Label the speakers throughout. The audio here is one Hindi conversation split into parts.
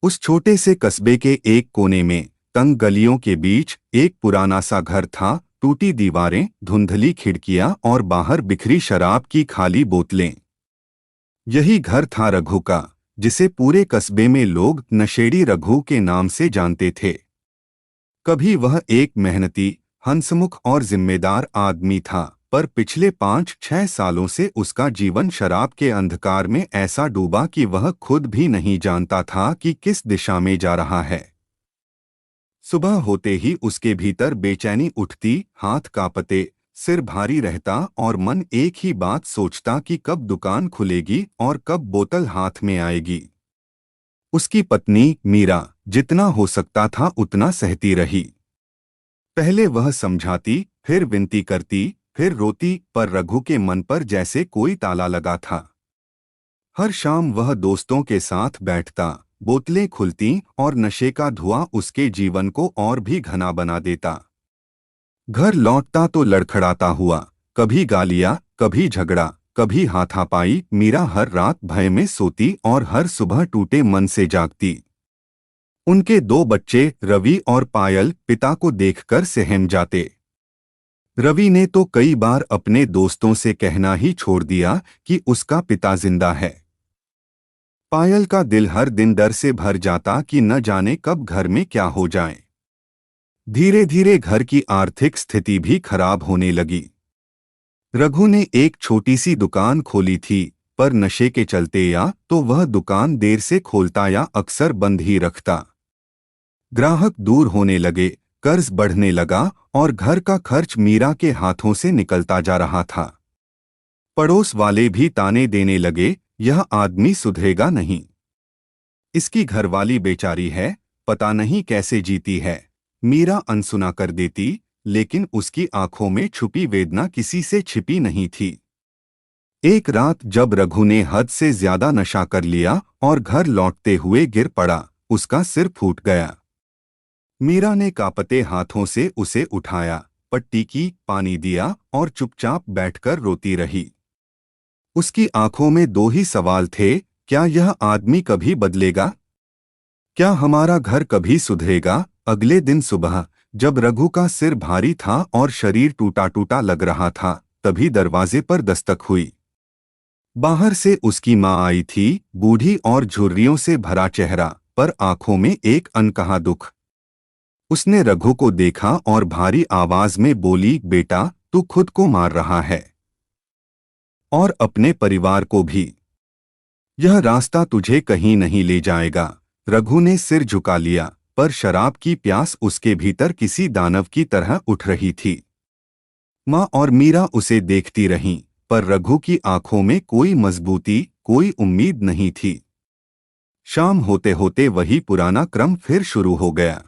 Speaker 1: उस छोटे से कस्बे के एक कोने में तंग गलियों के बीच एक पुराना सा घर था। टूटी दीवारें, धुंधली खिड़कियां और बाहर बिखरी शराब की खाली बोतलें। यही घर था रघु का, जिसे पूरे कस्बे में लोग नशेड़ी रघु के नाम से जानते थे। कभी वह एक मेहनती, हंसमुख और जिम्मेदार आदमी था, पर पिछले 5-6 सालों से उसका जीवन शराब के अंधकार में ऐसा डूबा कि वह खुद भी नहीं जानता था कि किस दिशा में जा रहा है। सुबह होते ही उसके भीतर बेचैनी उठती, हाथ कांपते, सिर भारी रहता और मन एक ही बात सोचता कि कब दुकान खुलेगी और कब बोतल हाथ में आएगी। उसकी पत्नी मीरा जितना हो सकता था उतना सहती रही। पहले वह समझाती, फिर विनती करती, फिर रोती, पर रघु के मन पर जैसे कोई ताला लगा था। हर शाम वह दोस्तों के साथ बैठता, बोतलें खुलती और नशे का धुआं उसके जीवन को और भी घना बना देता। घर लौटता तो लड़खड़ाता हुआ, कभी गालियां, कभी झगड़ा, कभी हाथापाई। मीरा हर रात भय में सोती और हर सुबह टूटे मन से जागती। उनके 2 बच्चे रवि और पायल पिता को देखकर सहम जाते। रवि ने तो कई बार अपने दोस्तों से कहना ही छोड़ दिया कि उसका पिता जिंदा है। पायल का दिल हर दिन डर से भर जाता कि न जाने कब घर में क्या हो जाए। धीरे धीरे घर की आर्थिक स्थिति भी खराब होने लगी। रघु ने एक छोटी सी दुकान खोली थी, पर नशे के चलते या तो वह दुकान देर से खोलता या अक्सर बंद ही रखता। ग्राहक दूर होने लगे, कर्ज बढ़ने लगा और घर का खर्च मीरा के हाथों से निकलता जा रहा था। पड़ोस वाले भी ताने देने लगे, यह आदमी सुधरेगा नहीं, इसकी घरवाली बेचारी है, पता नहीं कैसे जीती है। मीरा अनसुना कर देती, लेकिन उसकी आंखों में छुपी वेदना किसी से छिपी नहीं थी। एक रात जब रघु ने हद से ज्यादा नशा कर लिया और घर लौटते हुए गिर पड़ा, उसका सिर फूट गया। मीरा ने कांपते हाथों से उसे उठाया, पट्टी की, पानी दिया और चुपचाप बैठकर रोती रही। उसकी आंखों में 2 ही सवाल थे, क्या यह आदमी कभी बदलेगा? क्या हमारा घर कभी सुधरेगा? अगले दिन सुबह जब रघु का सिर भारी था और शरीर टूटा टूटा लग रहा था, तभी दरवाजे पर दस्तक हुई। बाहर से उसकी माँ आई थी, बूढ़ी और झुर्रियों से भरा चेहरा, पर आंखों में एक अनकहा दुख। उसने रघु को देखा और भारी आवाज में बोली, बेटा, तू खुद को मार रहा है और अपने परिवार को भी। यह रास्ता तुझे कहीं नहीं ले जाएगा। रघु ने सिर झुका लिया, पर शराब की प्यास उसके भीतर किसी दानव की तरह उठ रही थी। माँ और मीरा उसे देखती रहीं, पर रघु की आंखों में कोई मजबूती, कोई उम्मीद नहीं थी। शाम होते होते वही पुराना क्रम फिर शुरू हो गया।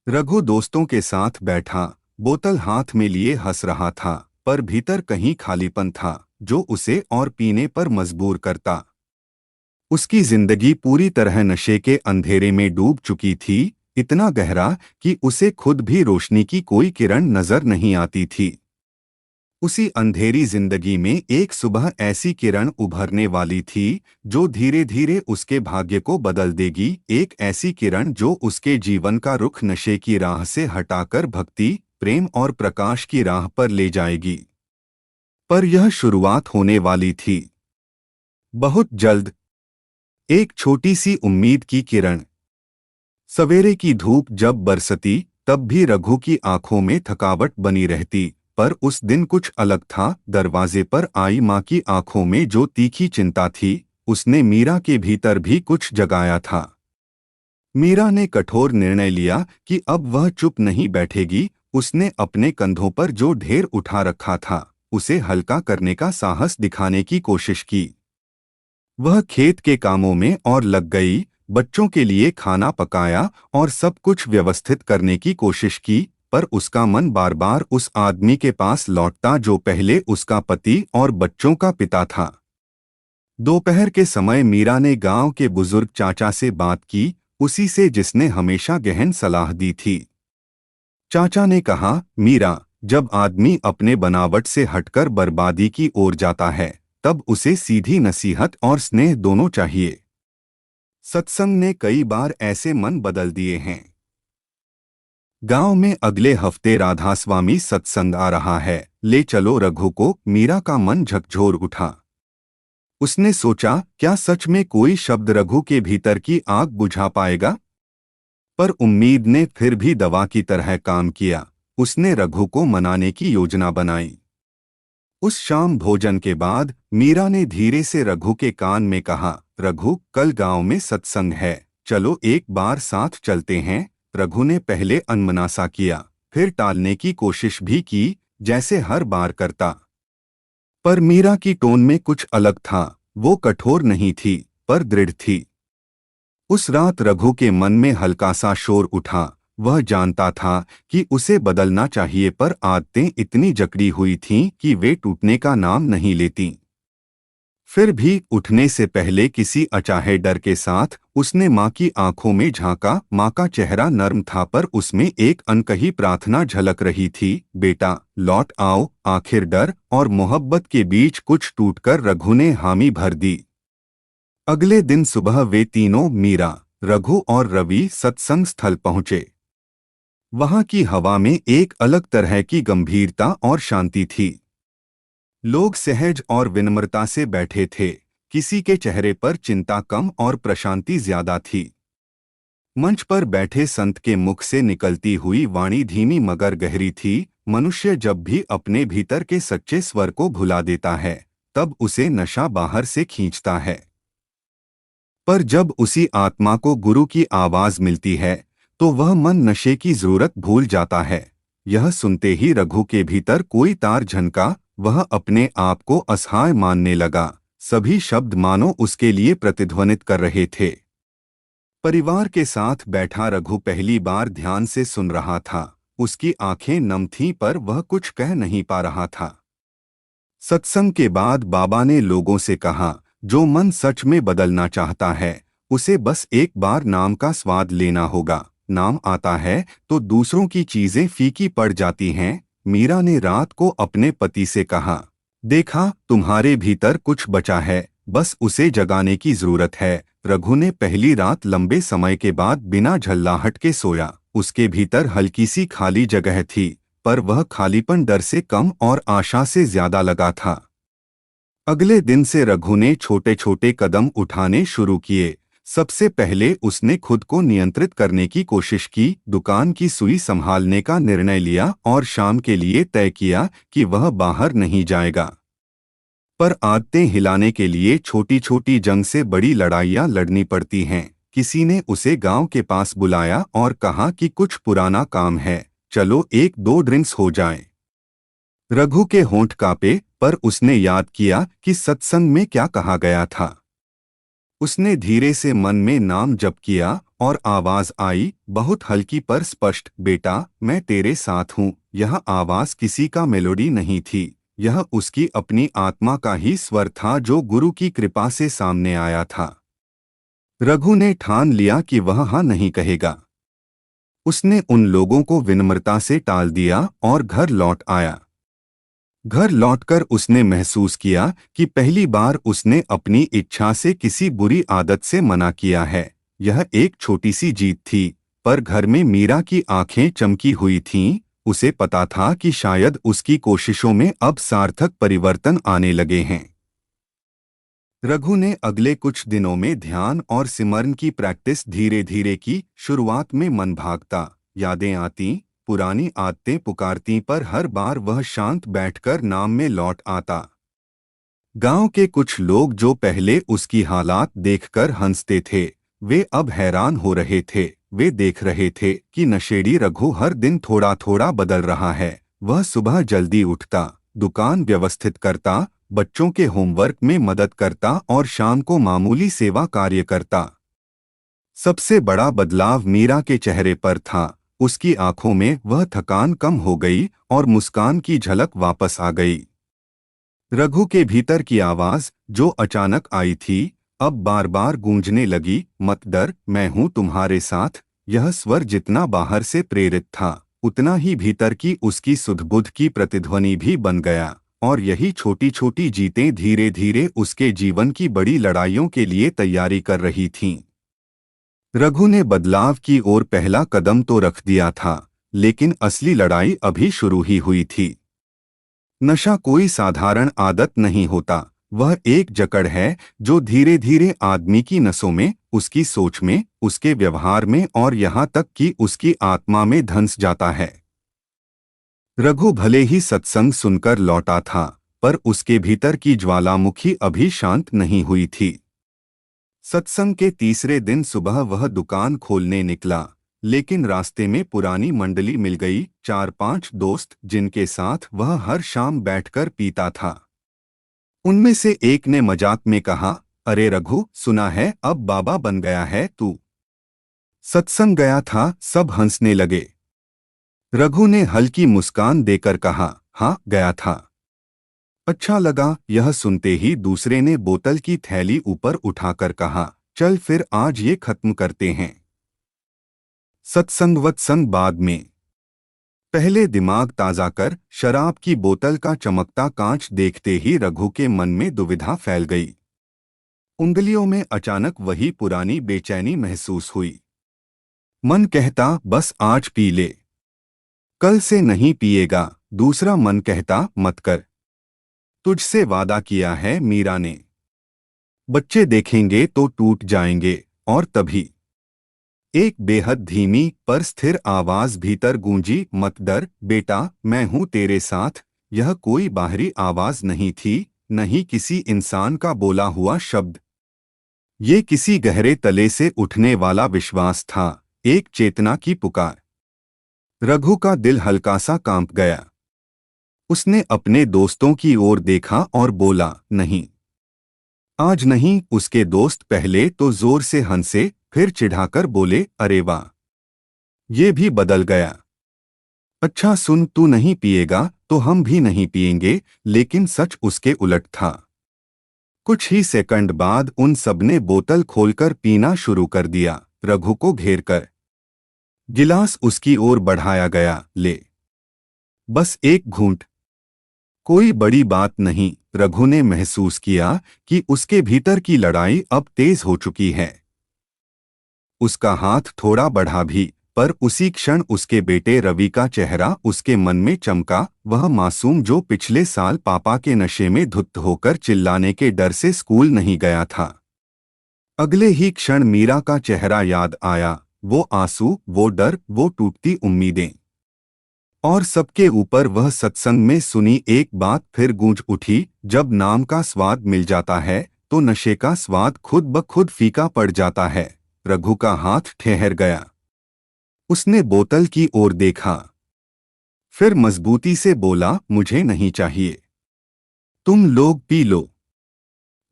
Speaker 1: रघु दोस्तों के साथ बैठा, बोतल हाथ में लिए हंस रहा था, पर भीतर कहीं खालीपन था जो उसे और पीने पर मजबूर करता। उसकी जिंदगी पूरी तरह नशे के अंधेरे में डूब चुकी थी, इतना गहरा कि उसे खुद भी रोशनी की कोई किरण नजर नहीं आती थी। उसी अंधेरी जिंदगी में एक सुबह ऐसी किरण उभरने वाली थी जो धीरे धीरे उसके भाग्य को बदल देगी। एक ऐसी किरण जो उसके जीवन का रुख नशे की राह से हटाकर भक्ति, प्रेम और प्रकाश की राह पर ले जाएगी। पर यह शुरुआत होने वाली थी, बहुत जल्द। एक छोटी सी उम्मीद की किरण। सवेरे की धूप जब बरसती, तब भी रघु की आंखों में थकावट बनी रहती, पर उस दिन कुछ अलग था। दरवाजे पर आई माँ की आंखों में जो तीखी चिंता थी, उसने मीरा के भीतर भी कुछ जगाया था। मीरा ने कठोर निर्णय लिया कि अब वह चुप नहीं बैठेगी। उसने अपने कंधों पर जो ढेर उठा रखा था, उसे हल्का करने का साहस दिखाने की कोशिश की। वह खेत के कामों में और लग गई, बच्चों के लिए खाना पकाया और सब कुछ व्यवस्थित करने की कोशिश की, पर उसका मन बार बार उस आदमी के पास लौटता जो पहले उसका पति और बच्चों का पिता था। दोपहर के समय मीरा ने गांव के बुजुर्ग चाचा से बात की, उसी से जिसने हमेशा गहन सलाह दी थी। चाचा ने कहा, मीरा, जब आदमी अपने बनावट से हटकर बर्बादी की ओर जाता है, तब उसे सीधी नसीहत और स्नेह दोनों चाहिए। सत्संग ने कई बार ऐसे मन बदल दिए हैं। गांव में अगले हफ्ते राधास्वामी सत्संग आ रहा है, ले चलो रघु को। मीरा का मन झकझोर उठा। उसने सोचा, क्या सच में कोई शब्द रघु के भीतर की आग बुझा पाएगा? पर उम्मीद ने फिर भी दवा की तरह काम किया। उसने रघु को मनाने की योजना बनाई। उस शाम भोजन के बाद मीरा ने धीरे से रघु के कान में कहा, रघु, कल गांव में सत्संग है, चलो एक बार साथ चलते हैं। रघु ने पहले अनमनासा किया, फिर टालने की कोशिश भी की, जैसे हर बार करता। पर मीरा की टोन में कुछ अलग था। वो कठोर नहीं थी, पर दृढ़ थी। उस रात रघु के मन में हल्का सा शोर उठा। वह जानता था कि उसे बदलना चाहिए, पर आदतें इतनी जकड़ी हुई थीं कि वे टूटने का नाम नहीं लेती। फिर भी उठने से पहले किसी अचाहे डर के साथ उसने माँ की आंखों में झांका। माँ का चेहरा नर्म था, पर उसमें एक अनकही प्रार्थना झलक रही थी, बेटा लौट आओ। आखिर डर और मोहब्बत के बीच कुछ टूटकर रघु ने हामी भर दी। अगले दिन सुबह वे तीनों, मीरा, रघु और रवि, सत्संग स्थल पहुंचे। वहां की हवा में एक अलग तरह की गंभीरता और शांति थी। लोग सहज और विनम्रता से बैठे थे। किसी के चेहरे पर चिंता कम और प्रशांति ज्यादा थी। मंच पर बैठे संत के मुख से निकलती हुई वाणी धीमी मगर गहरी थी। मनुष्य जब भी अपने भीतर के सच्चे स्वर को भुला देता है, तब उसे नशा बाहर से खींचता है। पर जब उसी आत्मा को गुरु की आवाज मिलती है, तो वह मन नशे की जरूरत भूल जाता है। यह सुनते ही रघु के भीतर कोई तार झनका। वह अपने आप को असहाय मानने लगा। सभी शब्द मानो उसके लिए प्रतिध्वनित कर रहे थे। परिवार के साथ बैठा रघु पहली बार ध्यान से सुन रहा था। उसकी आंखें नम थीं, पर वह कुछ कह नहीं पा रहा था। सत्संग के बाद बाबा ने लोगों से कहा, जो मन सच में बदलना चाहता है, उसे बस एक बार नाम का स्वाद लेना होगा। नाम आता है तो दूसरों की चीजें फीकी पड़ जाती हैं। मीरा ने रात को अपने पति से कहा, देखा, तुम्हारे भीतर कुछ बचा है, बस उसे जगाने की जरूरत है। रघु ने पहली रात लंबे समय के बाद बिना झल्लाहट के सोया। उसके भीतर हल्की सी खाली जगह थी, पर वह खालीपन डर से कम और आशा से ज्यादा लगा था। अगले दिन से रघु ने छोटे छोटे कदम उठाने शुरू किए। सबसे पहले उसने खुद को नियंत्रित करने की कोशिश की। दुकान की सुई संभालने का निर्णय लिया और शाम के लिए तय किया कि वह बाहर नहीं जाएगा। पर आदतें हिलाने के लिए छोटी छोटी जंग से बड़ी लड़ाइयां लड़नी पड़ती हैं। किसी ने उसे गांव के पास बुलाया और कहा कि कुछ पुराना काम है, चलो एक दो ड्रिंक्स हो जाएं। रघु के होंठ कांपे, पर उसने याद किया कि सत्संग में क्या कहा गया था। उसने धीरे से मन में नाम जप किया और आवाज आई, बहुत हल्की पर स्पष्ट, बेटा मैं तेरे साथ हूँ। यह आवाज किसी का मेलोडी नहीं थी, यह उसकी अपनी आत्मा का ही स्वर था, जो गुरु की कृपा से सामने आया था। रघु ने ठान लिया कि वह हाँ नहीं कहेगा। उसने उन लोगों को विनम्रता से टाल दिया और घर लौट आया। घर लौटकर उसने महसूस किया कि पहली बार उसने अपनी इच्छा से किसी बुरी आदत से मना किया है। यह एक छोटी सी जीत थी, पर घर में मीरा की आंखें चमकी हुई थीं। उसे पता था कि शायद उसकी कोशिशों में अब सार्थक परिवर्तन आने लगे हैं। रघु ने अगले कुछ दिनों में ध्यान और सिमरन की प्रैक्टिस धीरे धीरे की। शुरुआत में मन भागता, यादें आती, पुरानी आदतें पुकारती, पर हर बार वह शांत बैठकर नाम में लौट आता। गांव के कुछ लोग जो पहले उसकी हालात देखकर हंसते थे, वे अब हैरान हो रहे थे। वे देख रहे थे कि नशेड़ी रघु हर दिन थोड़ा थोड़ा बदल रहा है। वह सुबह जल्दी उठता, दुकान व्यवस्थित करता, बच्चों के होमवर्क में मदद करता और शाम को मामूली सेवा कार्य करता। सबसे बड़ा बदलाव मीरा के चेहरे पर था। उसकी आंखों में वह थकान कम हो गई और मुस्कान की झलक वापस आ गई। रघु के भीतर की आवाज, जो अचानक आई थी, अब बार बार गूंजने लगी, मत डर, मैं हूं तुम्हारे साथ। यह स्वर जितना बाहर से प्रेरित था, उतना ही भीतर की उसकी सुध-बुध की प्रतिध्वनि भी बन गया। और यही छोटी छोटी जीतें धीरे धीरे उसके जीवन की बड़ी लड़ाइयों के लिए तैयारी कर रही थीं। रघु ने बदलाव की ओर पहला कदम तो रख दिया था, लेकिन असली लड़ाई अभी शुरू ही हुई थी। नशा कोई साधारण आदत नहीं होता, वह एक जकड़ है जो धीरे धीरे आदमी की नसों में, उसकी सोच में, उसके व्यवहार में और यहाँ तक कि उसकी आत्मा में धंस जाता है। रघु भले ही सत्संग सुनकर लौटा था, पर उसके भीतर की ज्वालामुखी अभी शांत नहीं हुई थी। सत्संग के तीसरे दिन सुबह वह दुकान खोलने निकला, लेकिन रास्ते में पुरानी मंडली मिल गई, 4-5 दोस्त जिनके साथ वह हर शाम बैठकर पीता था। उनमें से एक ने मजाक में कहा, अरे रघु, सुना है अब बाबा बन गया है तू? सत्संग गया था? सब हंसने लगे। रघु ने हल्की मुस्कान देकर कहा, हाँ गया था। अच्छा लगा। यह सुनते ही दूसरे ने बोतल की थैली ऊपर उठाकर कहा, चल फिर आज ये खत्म करते हैं। सत्संग वत्संग बाद में। पहले दिमाग ताज़ा कर। शराब की बोतल का चमकता कांच देखते ही रघु के मन में दुविधा फैल गई। उंगलियों में अचानक वही पुरानी बेचैनी महसूस हुई। मन कहता, बस आज पी ले, कल से नहीं पिएगा। दूसरा मन कहता, मत कर, तुझसे वादा किया है मीरा ने, बच्चे देखेंगे तो टूट जाएंगे। और तभी एक बेहद धीमी पर स्थिर आवाज भीतर गूंजी, मत डर बेटा, मैं हूं तेरे साथ। यह कोई बाहरी आवाज नहीं थी, नहीं किसी इंसान का बोला हुआ शब्द। ये किसी गहरे तले से उठने वाला विश्वास था, एक चेतना की पुकार। रघु का दिल हल्का सा कांप गया। उसने अपने दोस्तों की ओर देखा और बोला, नहीं, आज नहीं। उसके दोस्त पहले तो जोर से हंसे, फिर चिढ़ाकर बोले, अरे वाह, ये भी बदल गया। अच्छा सुन, तू नहीं पिएगा तो हम भी नहीं पिएंगे। लेकिन सच उसके उलट था। कुछ ही सेकंड बाद उन सबने बोतल खोलकर पीना शुरू कर दिया, रघु को घेर कर। गिलास उसकी ओर बढ़ाया गया, ले बस एक घूंट। कोई बड़ी बात नहीं। रघु ने महसूस किया कि उसके भीतर की लड़ाई अब तेज हो चुकी है। उसका हाथ थोड़ा बढ़ा भी, पर उसी क्षण उसके बेटे रवि का चेहरा उसके मन में चमका, वह मासूम जो पिछले साल पापा के नशे में धुत होकर चिल्लाने के डर से स्कूल नहीं गया था। अगले ही क्षण मीरा का चेहरा याद आया, वो आंसू, वो डर, वो टूटती उम्मीदें। और सबके ऊपर वह सत्संग में सुनी एक बात फिर गूंज उठी, जब नाम का स्वाद मिल जाता है तो नशे का स्वाद खुद ब खुद फीका पड़ जाता है। रघु का हाथ ठहर गया। उसने बोतल की ओर देखा, फिर मजबूती से बोला, मुझे नहीं चाहिए, तुम लोग पी लो,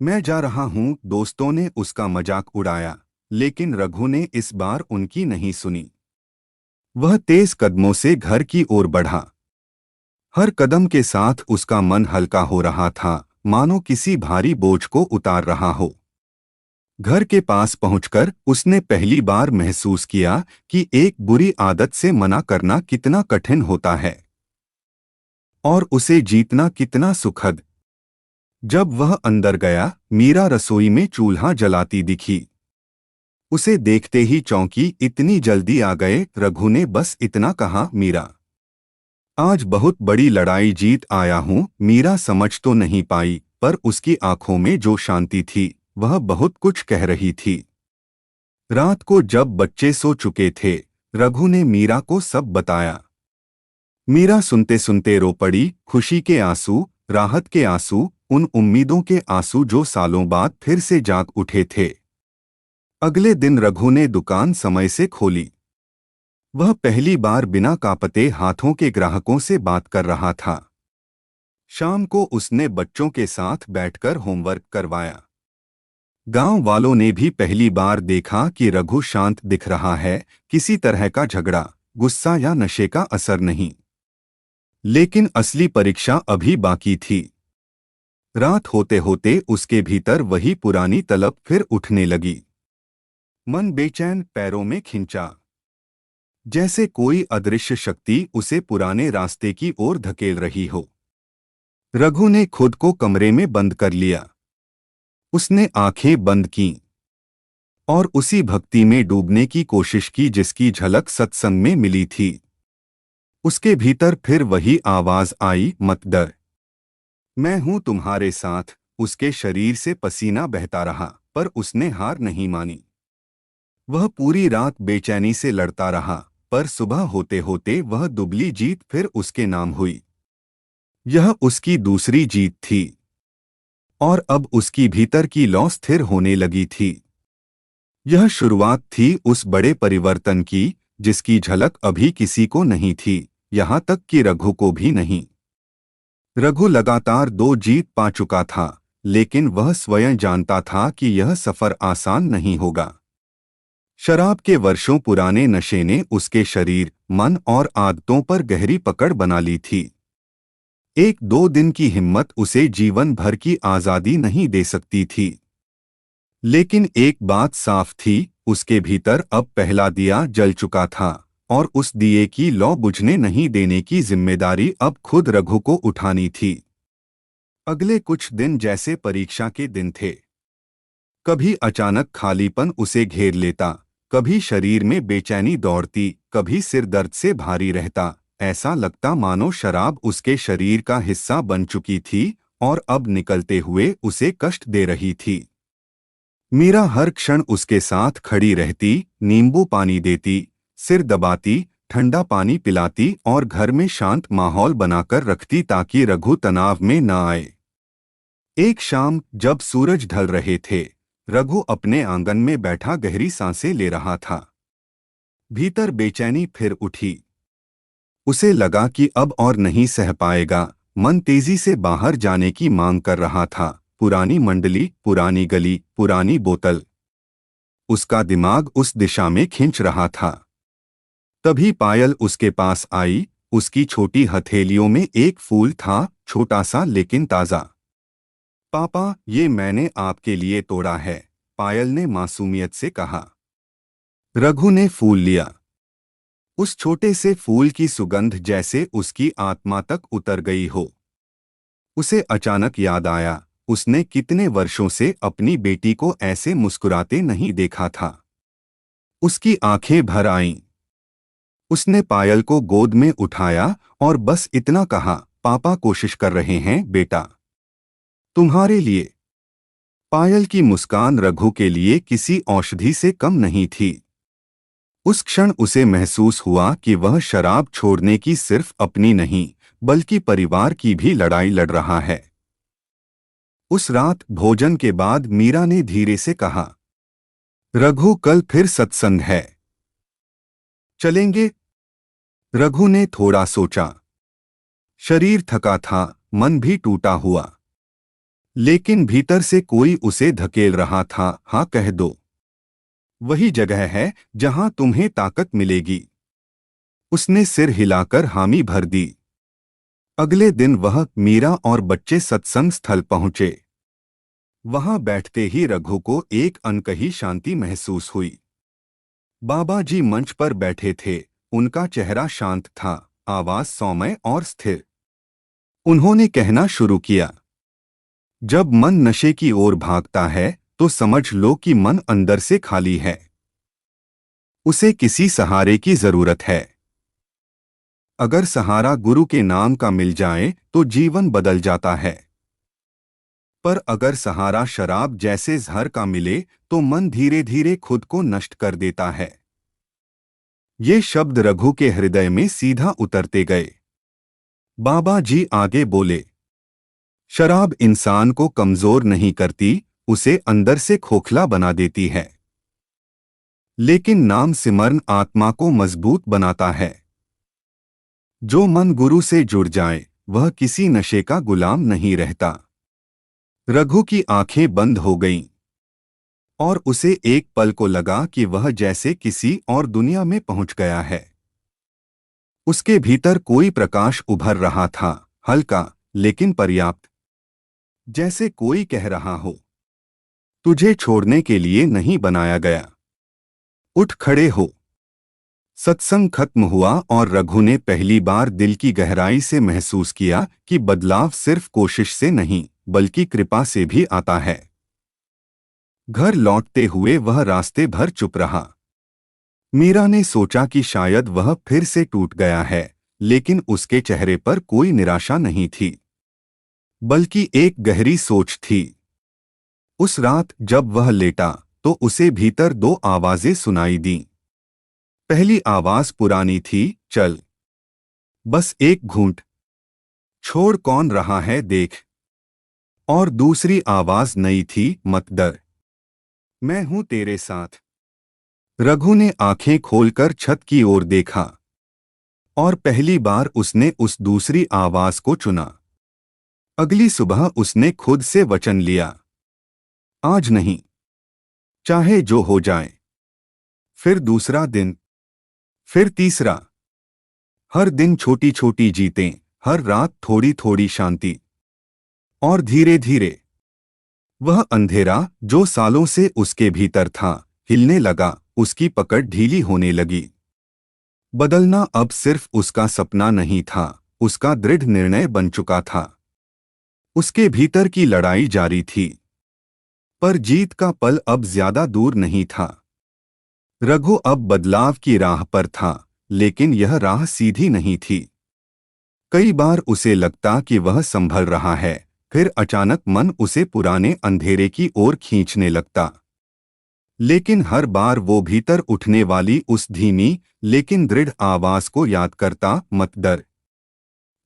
Speaker 1: मैं जा रहा हूं। दोस्तों ने उसका मजाक उड़ाया, लेकिन रघु ने इस बार उनकी नहीं सुनी। वह तेज कदमों से घर की ओर बढ़ा। हर कदम के साथ उसका मन हल्का हो रहा था, मानो किसी भारी बोझ को उतार रहा हो। घर के पास पहुंचकर उसने पहली बार महसूस किया कि एक बुरी आदत से मना करना कितना कठिन होता है और उसे जीतना कितना सुखद। जब वह अंदर गया, मीरा रसोई में चूल्हा जलाती दिखी। उसे देखते ही चौंकी, इतनी जल्दी आ गए? रघु ने बस इतना कहा, मीरा, आज बहुत बड़ी लड़ाई जीत आया हूं। मीरा समझ तो नहीं पाई, पर उसकी आंखों में जो शांति थी वह बहुत कुछ कह रही थी। रात को जब बच्चे सो चुके थे, रघु ने मीरा को सब बताया। मीरा सुनते सुनते रो पड़ी, खुशी के आंसू, राहत के आंसू, उन उम्मीदों के आंसू जो सालों बाद फिर से जाग उठे थे। अगले दिन रघु ने दुकान समय से खोली। वह पहली बार बिना कांपते हाथों के ग्राहकों से बात कर रहा था। शाम को उसने बच्चों के साथ बैठकर होमवर्क करवाया। गांव वालों ने भी पहली बार देखा कि रघु शांत दिख रहा है, किसी तरह का झगड़ा, गुस्सा या नशे का असर नहीं। लेकिन असली परीक्षा अभी बाकी थी। रात होते होते उसके भीतर वही पुरानी तलब फिर उठने लगी। मन बेचैन, पैरों में खिंचा, जैसे कोई अदृश्य शक्ति उसे पुराने रास्ते की ओर धकेल रही हो। रघु ने खुद को कमरे में बंद कर लिया। उसने आंखें बंद कीं। और उसी भक्ति में डूबने की कोशिश की जिसकी झलक सत्संग में मिली थी। उसके भीतर फिर वही आवाज आई, मत डर, मैं हूं तुम्हारे साथ। उसके शरीर से पसीना बहता रहा, पर उसने हार नहीं मानी। वह पूरी रात बेचैनी से लड़ता रहा, पर सुबह होते होते वह दुबली जीत फिर उसके नाम हुई। यह उसकी दूसरी जीत थी, और अब उसकी भीतर की लौ स्थिर होने लगी थी। यह शुरुआत थी उस बड़े परिवर्तन की जिसकी झलक अभी किसी को नहीं थी, यहाँ तक कि रघु को भी नहीं। रघु लगातार 2 जीत पा चुका था, लेकिन वह स्वयं जानता था कि यह सफर आसान नहीं होगा। शराब के वर्षों पुराने नशे ने उसके शरीर, मन और आदतों पर गहरी पकड़ बना ली थी। 1-2 दिन की हिम्मत उसे जीवन भर की आज़ादी नहीं दे सकती थी। लेकिन एक बात साफ थी, उसके भीतर अब पहला दिया जल चुका था, और उस दिए की लौ बुझने नहीं देने की जिम्मेदारी अब खुद रघु को उठानी थी। अगले कुछ दिन जैसे परीक्षा के दिन थे। कभी अचानक खालीपन उसे घेर लेता, कभी शरीर में बेचैनी दौड़ती, कभी सिर दर्द से भारी रहता। ऐसा लगता मानो शराब उसके शरीर का हिस्सा बन चुकी थी और अब निकलते हुए उसे कष्ट दे रही थी। मीरा हर क्षण उसके साथ खड़ी रहती, नींबू पानी देती, सिर दबाती, ठंडा पानी पिलाती और घर में शांत माहौल बनाकर रखती ताकि रघु तनाव में न आए। एक शाम जब सूरज ढल रहे थे, रघु अपने आंगन में बैठा गहरी सांसें ले रहा था। भीतर बेचैनी फिर उठी। उसे लगा कि अब और नहीं सह पाएगा। मन तेजी से बाहर जाने की मांग कर रहा था। पुरानी मंडली, पुरानी गली, पुरानी बोतल। उसका दिमाग उस दिशा में खींच रहा था। तभी पायल उसके पास आई। उसकी छोटी हथेलियों में एक फूल था, छोटा सा लेकिन ताजा। पापा, ये मैंने आपके लिए तोड़ा है, पायल ने मासूमियत से कहा। रघु ने फूल लिया। उस छोटे से फूल की सुगंध जैसे उसकी आत्मा तक उतर गई हो। उसे अचानक याद आया, उसने कितने वर्षों से अपनी बेटी को ऐसे मुस्कुराते नहीं देखा था। उसकी आंखें भर आईं। उसने पायल को गोद में उठाया और बस इतना कहा, पापा कोशिश कर रहे हैं बेटा, तुम्हारे लिए। पायल की मुस्कान रघु के लिए किसी औषधि से कम नहीं थी। उस क्षण उसे महसूस हुआ कि वह शराब छोड़ने की सिर्फ अपनी नहीं, बल्कि परिवार की भी लड़ाई लड़ रहा है। उस रात भोजन के बाद मीरा ने धीरे से कहा, रघु, कल फिर सत्संग है, चलेंगे? रघु ने थोड़ा सोचा। शरीर थका था, मन भी टूटा हुआ, लेकिन भीतर से कोई उसे धकेल रहा था, हाँ कह दो, वही जगह है जहां तुम्हें ताकत मिलेगी। उसने सिर हिलाकर हामी भर दी। अगले दिन वह, मीरा और बच्चे सत्संग स्थल पहुंचे। वहां बैठते ही रघु को एक अनकही शांति महसूस हुई। बाबा जी मंच पर बैठे थे, उनका चेहरा शांत था, आवाज सौम्य और स्थिर। उन्होंने कहना शुरू किया, जब मन नशे की ओर भागता है तो समझ लो कि मन अंदर से खाली है। उसे किसी सहारे की जरूरत है। अगर सहारा गुरु के नाम का मिल जाए तो जीवन बदल जाता है, पर अगर सहारा शराब जैसे जहर का मिले तो मन धीरे धीरे खुद को नष्ट कर देता है। ये शब्द रघु के हृदय में सीधा उतरते गए। बाबा जी आगे बोले, शराब इंसान को कमजोर नहीं करती, उसे अंदर से खोखला बना देती है। लेकिन नाम सिमरन आत्मा को मजबूत बनाता है। जो मन गुरु से जुड़ जाए वह किसी नशे का गुलाम नहीं रहता। रघु की आंखें बंद हो गईं, और उसे एक पल को लगा कि वह जैसे किसी और दुनिया में पहुंच गया है। उसके भीतर कोई प्रकाश उभर रहा था, हल्का लेकिन पर्याप्त। जैसे कोई कह रहा हो, तुझे छोड़ने के लिए नहीं बनाया गया, उठ खड़े हो। सत्संग खत्म हुआ और रघु ने पहली बार दिल की गहराई से महसूस किया कि बदलाव सिर्फ कोशिश से नहीं, बल्कि कृपा से भी आता है। घर लौटते हुए वह रास्ते भर चुप रहा। मीरा ने सोचा कि शायद वह फिर से टूट गया है, लेकिन उसके चेहरे पर कोई निराशा नहीं थी, बल्कि एक गहरी सोच थी। उस रात जब वह लेटा तो उसे भीतर दो आवाजें सुनाई दीं। पहली आवाज पुरानी थी, चल, बस एक घूंट छोड़, कौन रहा है देख। और दूसरी आवाज नई थी, मत डर, मैं हूं तेरे साथ। रघु ने आंखें खोलकर छत की ओर देखा और पहली बार उसने उस दूसरी आवाज को चुना। अगली सुबह उसने खुद से वचन लिया, आज नहीं, चाहे जो हो जाए। फिर दूसरा दिन, फिर तीसरा। हर दिन छोटी छोटी जीतें, हर रात थोड़ी थोड़ी शांति। और धीरे धीरे वह अंधेरा जो सालों से उसके भीतर था हिलने लगा, उसकी पकड़ ढीली होने लगी। बदलना अब सिर्फ उसका सपना नहीं था, उसका दृढ़ निर्णय बन चुका था। उसके भीतर की लड़ाई जारी थी, पर जीत का पल अब ज्यादा दूर नहीं था। रघु अब बदलाव की राह पर था, लेकिन यह राह सीधी नहीं थी। कई बार उसे लगता कि वह संभल रहा है, फिर अचानक मन उसे पुराने अंधेरे की ओर खींचने लगता। लेकिन हर बार वो भीतर उठने वाली उस धीमी लेकिन दृढ़ आवाज को याद करता, मत डर,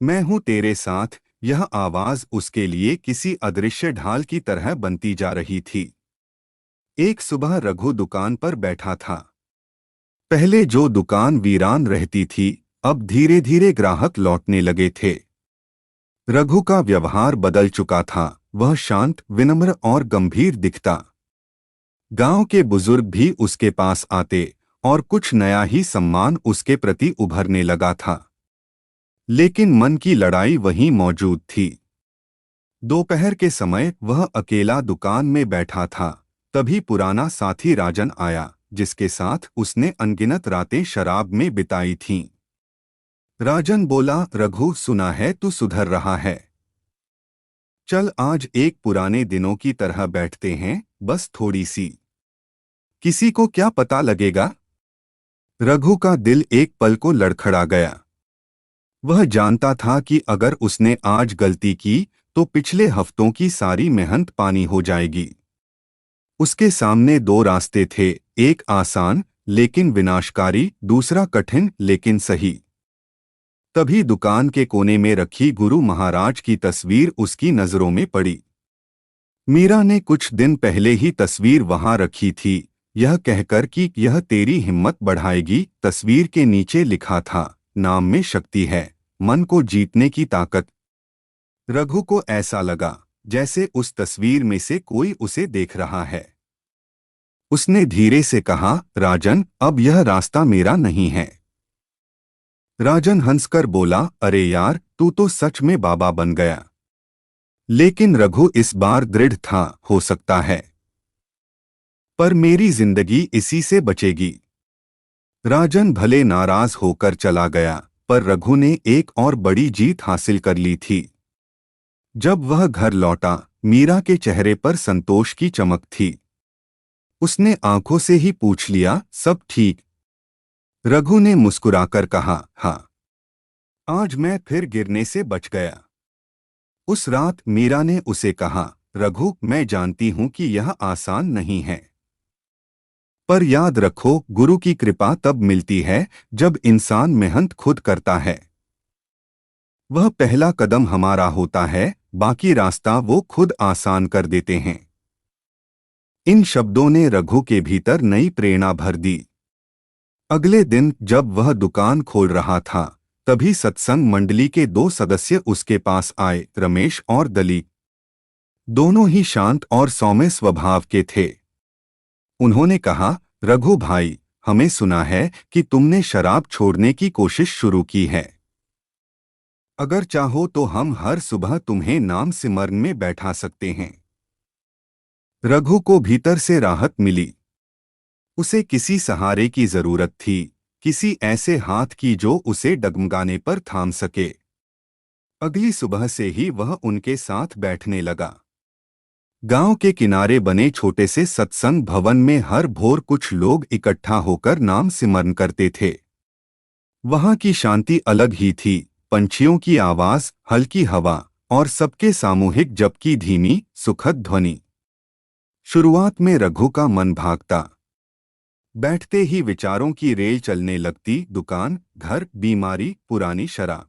Speaker 1: मैं हूं तेरे साथ। यह आवाज उसके लिए किसी अदृश्य ढाल की तरह बनती जा रही थी। एक सुबह रघु दुकान पर बैठा था। पहले जो दुकान वीरान रहती थी, अब धीरे धीरे ग्राहक लौटने लगे थे। रघु का व्यवहार बदल चुका था, वह शांत, विनम्र और गंभीर दिखता। गांव के बुजुर्ग भी उसके पास आते और कुछ नया ही सम्मान उसके प्रति उभरने लगा था। लेकिन मन की लड़ाई वहीं मौजूद थी। दोपहर के समय वह अकेला दुकान में बैठा था, तभी पुराना साथी राजन आया, जिसके साथ उसने अनगिनत रातें शराब में बिताई थीं। राजन बोला, रघु, सुना है तू सुधर रहा है। चल आज एक पुराने दिनों की तरह बैठते हैं, बस थोड़ी सी। किसी को क्या पता लगेगा। रघु का दिल एक पल को लड़खड़ा गया। वह जानता था कि अगर उसने आज गलती की तो पिछले हफ्तों की सारी मेहनत पानी हो जाएगी। उसके सामने दो रास्ते थे, एक आसान लेकिन विनाशकारी, दूसरा कठिन लेकिन सही। तभी दुकान के कोने में रखी गुरु महाराज की तस्वीर उसकी नजरों में पड़ी। मीरा ने कुछ दिन पहले ही तस्वीर वहां रखी थी, यह कहकर कि यह तेरी हिम्मत बढ़ाएगी। तस्वीर के नीचे लिखा था, नाम में शक्ति है, मन को जीतने की ताकत। रघु को ऐसा लगा जैसे उस तस्वीर में से कोई उसे देख रहा है। उसने धीरे से कहा, राजन, अब यह रास्ता मेरा नहीं है। राजन हंसकर बोला, अरे यार, तू तो सच में बाबा बन गया। लेकिन रघु इस बार दृढ़ था, हो सकता है, पर मेरी जिंदगी इसी से बचेगी। राजन भले नाराज होकर चला गया, पर रघु ने एक और बड़ी जीत हासिल कर ली थी। जब वह घर लौटा, मीरा के चेहरे पर संतोष की चमक थी। उसने आंखों से ही पूछ लिया, सब ठीक? रघु ने मुस्कुराकर कहा, हाँ, आज मैं फिर गिरने से बच गया। उस रात मीरा ने उसे कहा, रघु, मैं जानती हूं कि यह आसान नहीं है, पर याद रखो, गुरु की कृपा तब मिलती है जब इंसान मेहनत खुद करता है। वह पहला कदम हमारा होता है, बाकी रास्ता वो खुद आसान कर देते हैं। इन शब्दों ने रघु के भीतर नई प्रेरणा भर दी। अगले दिन जब वह दुकान खोल रहा था, तभी सत्संग मंडली के दो सदस्य उसके पास आए, रमेश और दली। दोनों ही शांत और सौम्य स्वभाव के थे। उन्होंने कहा, रघु भाई, हमें सुना है कि तुमने शराब छोड़ने की कोशिश शुरू की है। अगर चाहो तो हम हर सुबह तुम्हें नाम सिमरन में बैठा सकते हैं। रघु को भीतर से राहत मिली। उसे किसी सहारे की जरूरत थी, किसी ऐसे हाथ की जो उसे डगमगाने पर थाम सके। अगली सुबह से ही वह उनके साथ बैठने लगा। गांव के किनारे बने छोटे से सत्संग भवन में हर भोर कुछ लोग इकट्ठा होकर नाम सिमरन करते थे। वहां की शांति अलग ही थी। पंछियों की आवाज, हल्की हवा और सबके सामूहिक जप की धीमी सुखद ध्वनि। शुरुआत में रघु का मन भागता। बैठते ही विचारों की रेल चलने लगती, दुकान, घर, बीमारी, पुरानी शराब।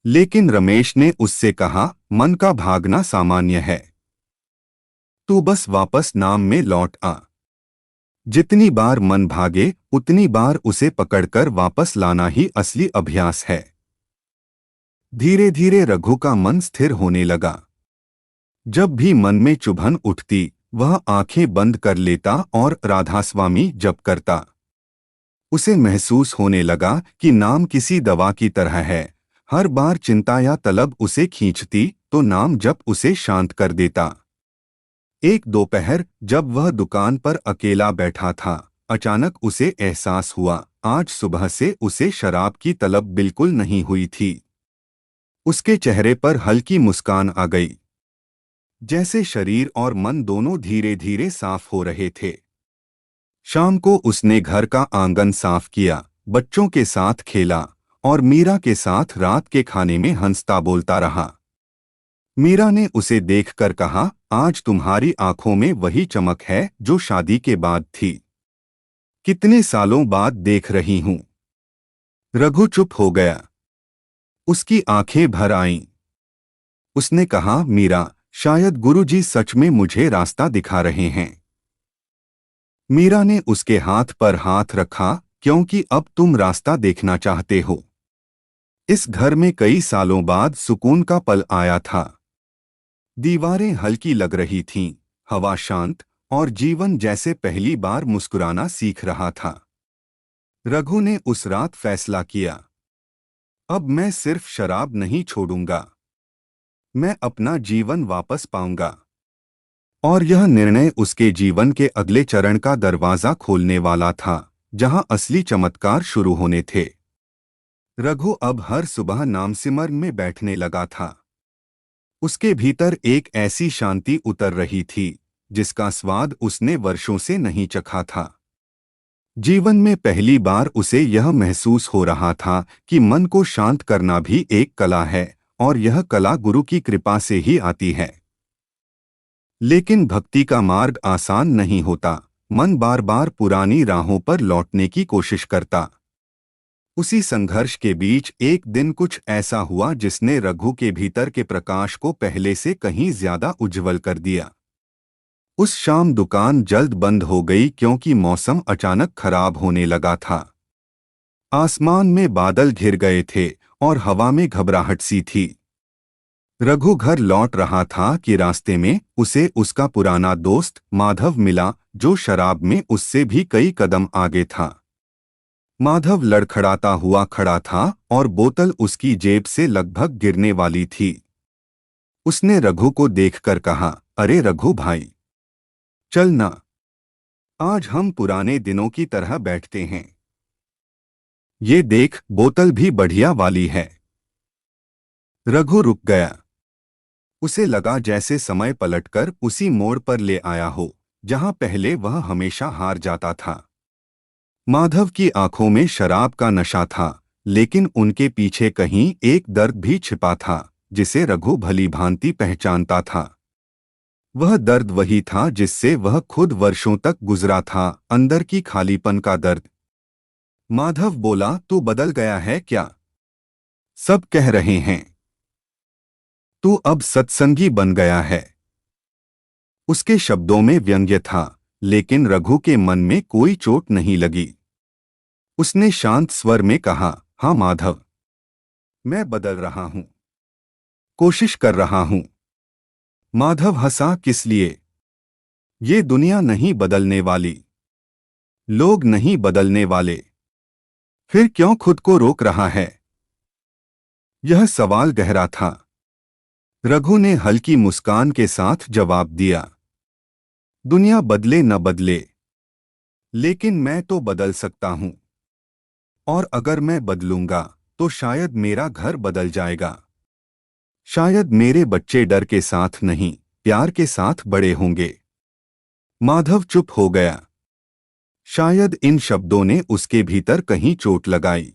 Speaker 1: लेकिन रमेश ने उससे कहा, मन का भागना सामान्य है, तू बस वापस नाम में लौट आ। जितनी बार मन भागे उतनी बार उसे पकड़कर वापस लाना ही असली अभ्यास है। धीरे धीरे रघु का मन स्थिर होने लगा। जब भी मन में चुभन उठती, वह आंखें बंद कर लेता और राधास्वामी जप करता। उसे महसूस होने लगा कि नाम किसी दवा की तरह है। हर बार चिंता या तलब उसे खींचती तो नाम जप उसे शांत कर देता। एक दोपहर जब वह दुकान पर अकेला बैठा था, अचानक उसे एहसास हुआ, आज सुबह से उसे शराब की तलब बिल्कुल नहीं हुई थी। उसके चेहरे पर हल्की मुस्कान आ गई, जैसे शरीर और मन दोनों धीरे धीरे साफ हो रहे थे। शाम को उसने घर का आंगन साफ किया, बच्चों के साथ खेला और मीरा के साथ रात के खाने में हंसता बोलता रहा। मीरा ने उसे देखकर कहा, आज तुम्हारी आंखों में वही चमक है जो शादी के बाद थी। कितने सालों बाद देख रही हूं। रघु चुप हो गया। उसकी आंखें भर आईं। उसने कहा, मीरा, शायद गुरुजी सच में मुझे रास्ता दिखा रहे हैं। मीरा ने उसके हाथ पर हाथ रखा, क्योंकि अब तुम रास्ता देखना चाहते हो। इस घर में कई सालों बाद सुकून का पल आया था। दीवारें हल्की लग रही थीं, हवा शांत और जीवन जैसे पहली बार मुस्कुराना सीख रहा था। रघु ने उस रात फैसला किया, अब मैं सिर्फ शराब नहीं छोड़ूंगा, मैं अपना जीवन वापस पाऊंगा। और यह निर्णय उसके जीवन के अगले चरण का दरवाजा खोलने वाला था, जहां असली चमत्कार शुरू होने थे। रघु अब हर सुबह नामसिमरन में बैठने लगा था। उसके भीतर एक ऐसी शांति उतर रही थी जिसका स्वाद उसने वर्षों से नहीं चखा था। जीवन में पहली बार उसे यह महसूस हो रहा था कि मन को शांत करना भी एक कला है, और यह कला गुरु की कृपा से ही आती है। लेकिन भक्ति का मार्ग आसान नहीं होता। मन बार बार पुरानी राहों पर लौटने की कोशिश करता। उसी संघर्ष के बीच एक दिन कुछ ऐसा हुआ जिसने रघु के भीतर के प्रकाश को पहले से कहीं ज्यादा उज्जवल कर दिया। उस शाम दुकान जल्द बंद हो गई क्योंकि मौसम अचानक खराब होने लगा था। आसमान में बादल घिर गए थे और हवा में घबराहट सी थी। रघु घर लौट रहा था कि रास्ते में उसे उसका पुराना दोस्त माधव मिला, जो शराब में उससे भी कई कदम आगे था। माधव लड़खड़ाता हुआ खड़ा था और बोतल उसकी जेब से लगभग गिरने वाली थी। उसने रघु को देखकर कहा, अरे रघु भाई, चल ना, आज हम पुराने दिनों की तरह बैठते हैं। ये देख, बोतल भी बढ़िया वाली है। रघु रुक गया। उसे लगा जैसे समय पलटकर उसी मोड़ पर ले आया हो जहां पहले वह हमेशा हार जाता था। माधव की आंखों में शराब का नशा था, लेकिन उनके पीछे कहीं एक दर्द भी छिपा था जिसे रघु भली भांति पहचानता था। वह दर्द वही था जिससे वह खुद वर्षों तक गुजरा था, अंदर की खालीपन का दर्द। माधव बोला, तू बदल गया है क्या? सब कह रहे हैं तू अब सत्संगी बन गया है। उसके शब्दों में व्यंग्य था, लेकिन रघु के मन में कोई चोट नहीं लगी। उसने शांत स्वर में कहा, हाँ माधव, मैं बदल रहा हूं, कोशिश कर रहा हूं। माधव हंसा, किस लिए? ये दुनिया नहीं बदलने वाली, लोग नहीं बदलने वाले, फिर क्यों खुद को रोक रहा है? यह सवाल गहरा था। रघु ने हल्की मुस्कान के साथ जवाब दिया, दुनिया बदले न बदले, लेकिन मैं तो बदल सकता हूं। और अगर मैं बदलूंगा तो शायद मेरा घर बदल जाएगा। शायद मेरे बच्चे डर के साथ नहीं, प्यार के साथ बड़े होंगे। माधव चुप हो गया। शायद इन शब्दों ने उसके भीतर कहीं चोट लगाई।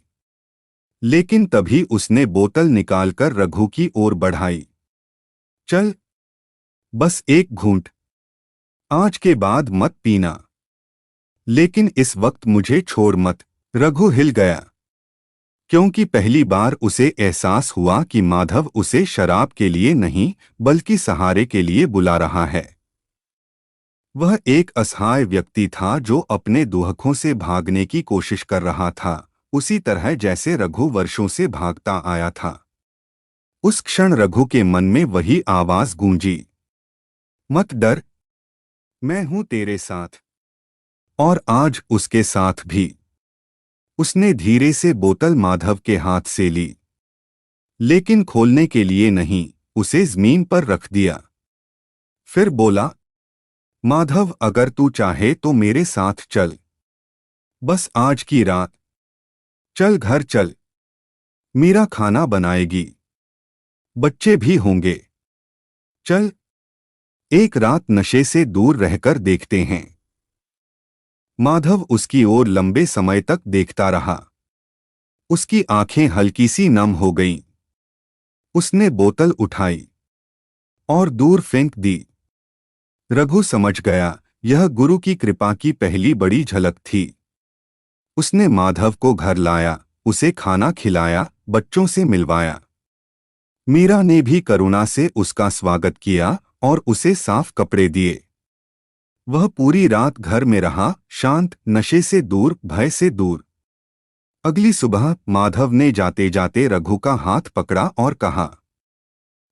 Speaker 1: लेकिन तभी उसने बोतल निकालकर रघु की ओर बढ़ाई। चल, बस एक घूंट, आज के बाद मत पीना, लेकिन इस वक्त मुझे छोड़ मत। रघु हिल गया, क्योंकि पहली बार उसे एहसास हुआ कि माधव उसे शराब के लिए नहीं बल्कि सहारे के लिए बुला रहा है। वह एक असहाय व्यक्ति था जो अपने दुखों से भागने की कोशिश कर रहा था, उसी तरह जैसे रघु वर्षों से भागता आया था। उस क्षण रघु के मन में वही आवाज गूंजी, मत डर, मैं हूं तेरे साथ। और आज उसके साथ भी। उसने धीरे से बोतल माधव के हाथ से ली, लेकिन खोलने के लिए नहीं, उसे जमीन पर रख दिया। फिर बोला, माधव, अगर तू चाहे तो मेरे साथ चल, बस आज की रात। चल घर चल, मीरा खाना बनाएगी, बच्चे भी होंगे। चल, एक रात नशे से दूर रहकर देखते हैं। माधव उसकी ओर लंबे समय तक देखता रहा। उसकी आंखें हल्की सी नम हो गईं। उसने बोतल उठाई और दूर फेंक दी। रघु समझ गया, यह गुरु की कृपा की पहली बड़ी झलक थी। उसने माधव को घर लाया, उसे खाना खिलाया, बच्चों से मिलवाया। मीरा ने भी करुणा से उसका स्वागत किया और उसे साफ कपड़े दिए। वह पूरी रात घर में रहा, शांत, नशे से दूर, भय से दूर। अगली सुबह माधव ने जाते जाते रघु का हाथ पकड़ा और कहा,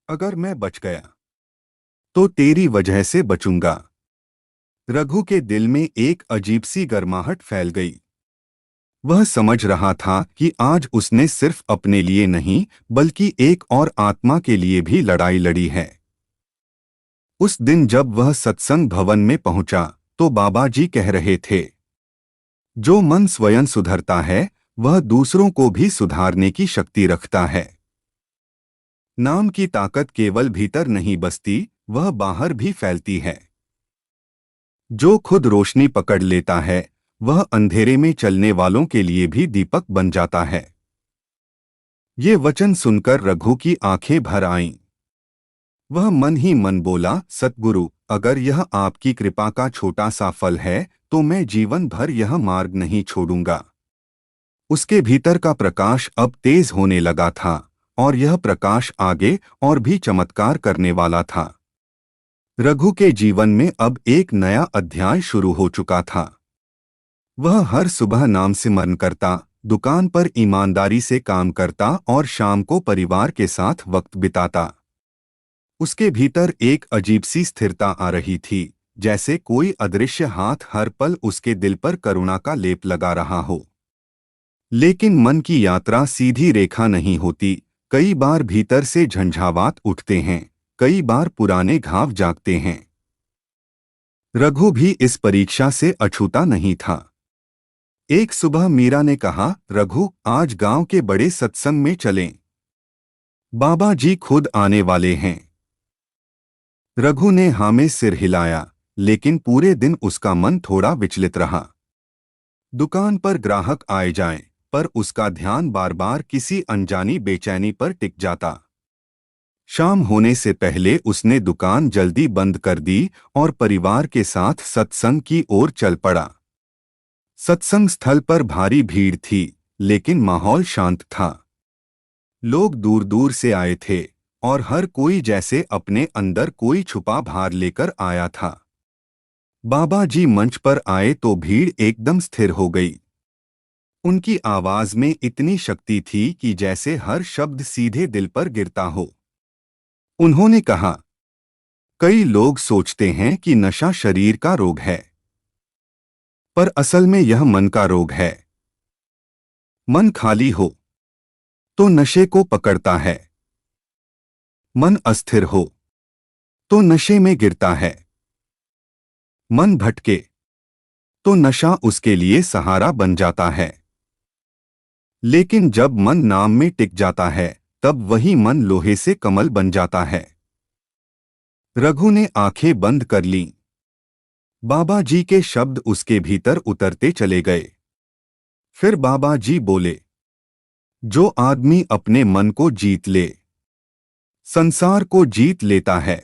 Speaker 1: अगर मैं बच गया तो तेरी वजह से बचूंगा। रघु के दिल में एक अजीब सी गर्माहट फैल गई। वह समझ रहा था कि आज उसने सिर्फ अपने लिए नहीं बल्कि एक और आत्मा के लिए भी लड़ाई लड़ी है। उस दिन जब वह सत्संग भवन में पहुंचा तो बाबा जी कह रहे थे, जो मन स्वयं सुधरता है वह दूसरों को भी सुधारने की शक्ति रखता है। नाम की ताकत केवल भीतर नहीं बसती, वह बाहर भी फैलती है। जो खुद रोशनी पकड़ लेता है वह अंधेरे में चलने वालों के लिए भी दीपक बन जाता है। ये वचन सुनकर रघु की आंखें भर आईं। वह मन ही मन बोला, सतगुरु, अगर यह आपकी कृपा का छोटा सा फल है तो मैं जीवन भर यह मार्ग नहीं छोड़ूंगा। उसके भीतर का प्रकाश अब तेज होने लगा था और यह प्रकाश आगे और भी चमत्कार करने वाला था। रघु के जीवन में अब एक नया अध्याय शुरू हो चुका था। वह हर सुबह नाम सिमरन करता, दुकान पर ईमानदारी से काम करता और शाम को परिवार के साथ वक्त बिताता। उसके भीतर एक अजीब सी स्थिरता आ रही थी, जैसे कोई अदृश्य हाथ हर पल उसके दिल पर करुणा का लेप लगा रहा हो। लेकिन मन की यात्रा सीधी रेखा नहीं होती। कई बार भीतर से झंझावात उठते हैं, कई बार पुराने घाव जागते हैं। रघु भी इस परीक्षा से अछूता नहीं था। एक सुबह मीरा ने कहा, रघु, आज गांव के बड़े सत्संग में चलें। बाबा जी खुद आने वाले हैं। रघु ने हाँ में सिर हिलाया, लेकिन पूरे दिन उसका मन थोड़ा विचलित रहा। दुकान पर ग्राहक आए जाएं, पर उसका ध्यान बार बार किसी अनजानी बेचैनी पर टिक जाता। शाम होने से पहले उसने दुकान जल्दी बंद कर दी और परिवार के साथ सत्संग की ओर चल पड़ा। सत्संग स्थल पर भारी भीड़ थी, लेकिन माहौल शांत था। लोग दूर दूर से आए थे और हर कोई जैसे अपने अंदर कोई छुपा भार लेकर आया था। बाबा जी मंच पर आए तो भीड़ एकदम स्थिर हो गई। उनकी आवाज में इतनी शक्ति थी कि जैसे हर शब्द सीधे दिल पर गिरता हो। उन्होंने कहा, कई लोग सोचते हैं कि नशा शरीर का रोग है, पर असल में यह मन का रोग है। मन खाली हो तो नशे को पकड़ता है, मन अस्थिर हो तो नशे में गिरता है। मन भटके तो नशा उसके लिए सहारा बन जाता है। लेकिन जब मन नाम में टिक जाता है तब वही मन लोहे से कमल बन जाता है। रघु ने आंखें बंद कर लीं। बाबा जी के शब्द उसके भीतर उतरते चले गए। फिर बाबा जी बोले, जो आदमी अपने मन को जीत ले, संसार को जीत लेता है।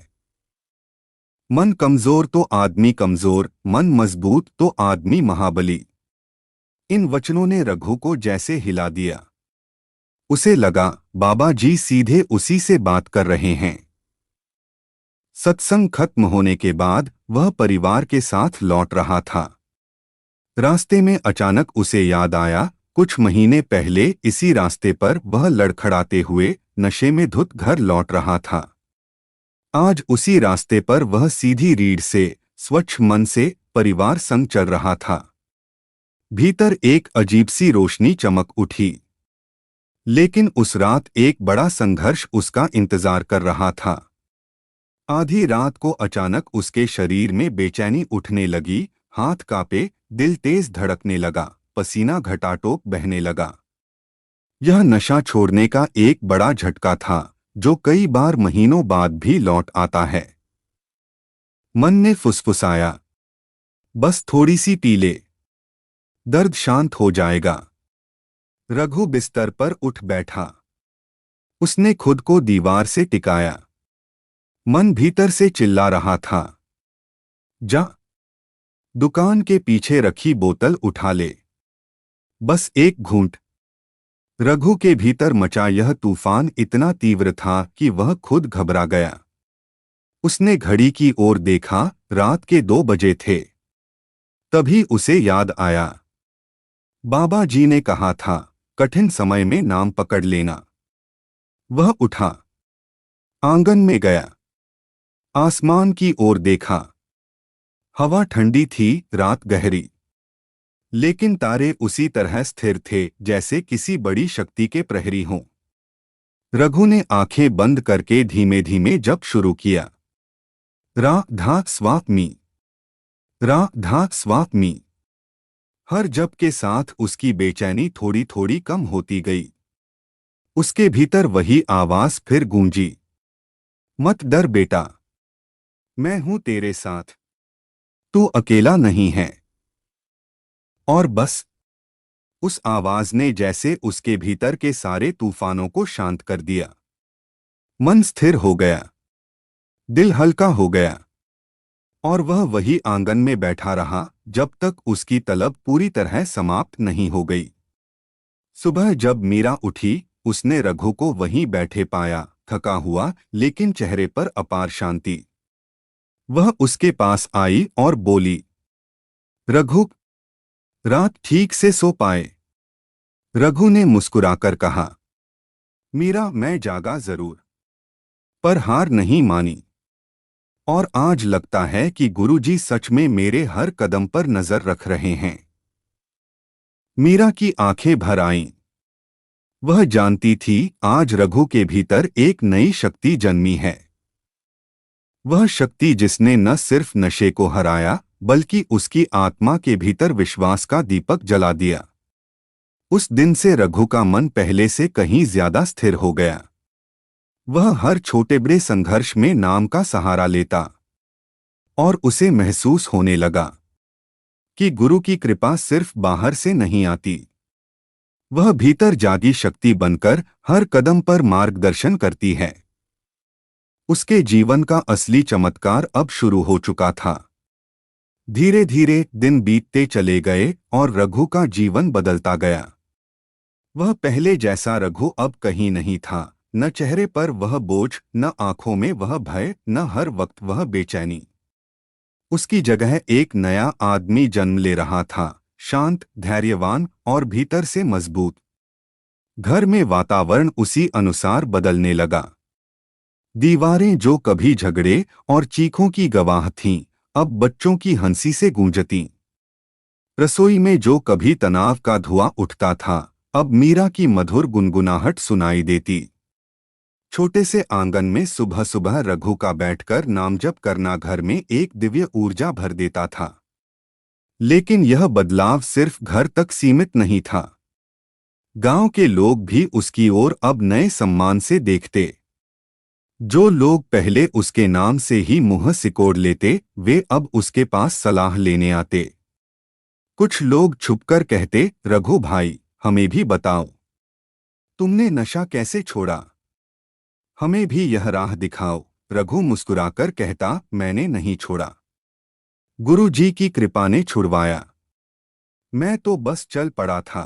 Speaker 1: मन कमजोर तो आदमी कमजोर, मन मजबूत तो आदमी महाबली। इन वचनों ने रघु को जैसे हिला दिया। उसे लगा बाबा जी सीधे उसी से बात कर रहे हैं। सत्संग खत्म होने के बाद वह परिवार के साथ लौट रहा था। रास्ते में अचानक उसे याद आया, कुछ महीने पहले इसी रास्ते पर वह लड़खड़ाते हुए नशे में धुत घर लौट रहा था। आज उसी रास्ते पर वह सीधी रीढ़ से, स्वच्छ मन से परिवार संग चल रहा था। भीतर एक अजीब सी रोशनी चमक उठी। लेकिन उस रात एक बड़ा संघर्ष उसका इंतजार कर रहा था। आधी रात को अचानक उसके शरीर में बेचैनी उठने लगी, हाथ कांपे, दिल तेज धड़कने लगा, पसीना घटाटोप बहने लगा। यह नशा छोड़ने का एक बड़ा झटका था, जो कई बार महीनों बाद भी लौट आता है। मन ने फुसफुसाया, बस थोड़ी सी पी ले, दर्द शांत हो जाएगा। रघु बिस्तर पर उठ बैठा। उसने खुद को दीवार से टिकाया। मन भीतर से चिल्ला रहा था, जा, दुकान के पीछे रखी बोतल उठा ले, बस एक घूंट। रघु के भीतर मचा यह तूफान इतना तीव्र था कि वह खुद घबरा गया। उसने घड़ी की ओर देखा, रात के 2 बजे थे। तभी उसे याद आया, बाबा जी ने कहा था, कठिन समय में नाम पकड़ लेना। वह उठा, आंगन में गया, आसमान की ओर देखा। हवा ठंडी थी, रात गहरी, लेकिन तारे उसी तरह स्थिर थे जैसे किसी बड़ी शक्ति के प्रहरी हों। रघु ने आंखें बंद करके धीमे धीमे जप शुरू किया। रा धा स्वाप मी, रा धा स्वाप मी। हर जप के साथ उसकी बेचैनी थोड़ी थोड़ी कम होती गई। उसके भीतर वही आवाज फिर गूंजी, मत डर बेटा, मैं हूं तेरे साथ, तू अकेला नहीं है। और बस उस आवाज ने जैसे उसके भीतर के सारे तूफानों को शांत कर दिया। मन स्थिर हो गया, दिल हल्का हो गया, और वह वही आंगन में बैठा रहा जब तक उसकी तलब पूरी तरह समाप्त नहीं हो गई। सुबह जब मीरा उठी, उसने रघु को वहीं बैठे पाया, थका हुआ लेकिन चेहरे पर अपार शांति। वह उसके पास आई और बोली, रघु, रात ठीक से सो पाए? रघु ने मुस्कुराकर कहा, मीरा, मैं जागा जरूर, पर हार नहीं मानी। और आज लगता है कि गुरुजी सच में मेरे हर कदम पर नजर रख रहे हैं। मीरा की आंखें भर आईं। वह जानती थी आज रघु के भीतर एक नई शक्ति जन्मी है। वह शक्ति जिसने न सिर्फ नशे को हराया बल्कि उसकी आत्मा के भीतर विश्वास का दीपक जला दिया। उस दिन से रघु का मन पहले से कहीं ज्यादा स्थिर हो गया। वह हर छोटे बड़े संघर्ष में नाम का सहारा लेता, और उसे महसूस होने लगा कि गुरु की कृपा सिर्फ बाहर से नहीं आती, वह भीतर जागी शक्ति बनकर हर कदम पर मार्गदर्शन करती है। उसके जीवन का असली चमत्कार अब शुरू हो चुका था। धीरे धीरे दिन बीतते चले गए और रघु का जीवन बदलता गया। वह पहले जैसा रघु अब कहीं नहीं था। न चेहरे पर वह बोझ, न आंखों में वह भय, न हर वक्त वह बेचैनी। उसकी जगह एक नया आदमी जन्म ले रहा था, शांत, धैर्यवान और भीतर से मजबूत। घर में वातावरण उसी अनुसार बदलने लगा। दीवारें जो कभी झगड़े और चीखों की गवाह थीं, अब बच्चों की हंसी से गूंजतीं। रसोई में जो कभी तनाव का धुआं उठता था, अब मीरा की मधुर गुनगुनाहट सुनाई देती। छोटे से आंगन में सुबह सुबह रघु का बैठकर नाम जप करना घर में एक दिव्य ऊर्जा भर देता था। लेकिन यह बदलाव सिर्फ घर तक सीमित नहीं था। गांव के लोग भी उसकी ओर अब नए सम्मान से देखते। जो लोग पहले उसके नाम से ही मुंह सिकोड़ लेते, वे अब उसके पास सलाह लेने आते। कुछ लोग छुपकर कहते, रघु भाई, हमें भी बताओ, तुमने नशा कैसे छोड़ा? हमें भी यह राह दिखाओ। रघु मुस्कुराकर कहता, मैंने नहीं छोड़ा, गुरु जी की कृपा ने छुड़वाया। मैं तो बस चल पड़ा था,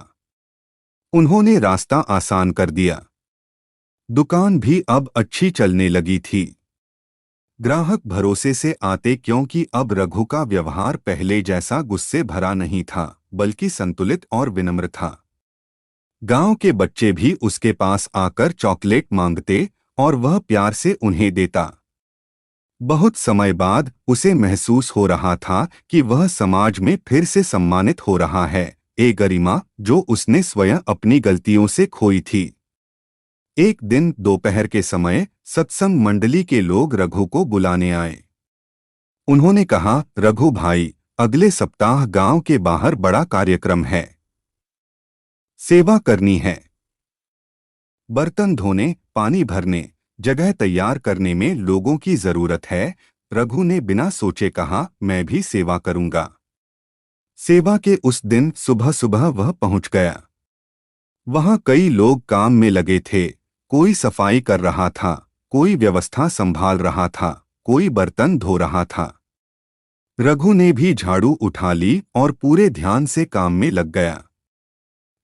Speaker 1: उन्होंने रास्ता आसान कर दिया। दुकान भी अब अच्छी चलने लगी थी। ग्राहक भरोसे से आते, क्योंकि अब रघु का व्यवहार पहले जैसा गुस्से भरा नहीं था, बल्कि संतुलित और विनम्र था। गांव के बच्चे भी उसके पास आकर चॉकलेट मांगते और वह प्यार से उन्हें देता। बहुत समय बाद उसे महसूस हो रहा था कि वह समाज में फिर से सम्मानित हो रहा है, एक गरिमा जो उसने स्वयं अपनी गलतियों से खोई थी। एक दिन दोपहर के समय सत्संग मंडली के लोग रघु को बुलाने आए। उन्होंने कहा, रघु भाई, अगले सप्ताह गांव के बाहर बड़ा कार्यक्रम है, सेवा करनी है। बर्तन धोने, पानी भरने, जगह तैयार करने में लोगों की जरूरत है। रघु ने बिना सोचे कहा, मैं भी सेवा करूंगा। सेवा के उस दिन सुबह सुबह वह पहुंच गया। वहां कई लोग काम में लगे थे। कोई सफाई कर रहा था, कोई व्यवस्था संभाल रहा था, कोई बर्तन धो रहा था। रघु ने भी झाड़ू उठा ली और पूरे ध्यान से काम में लग गया।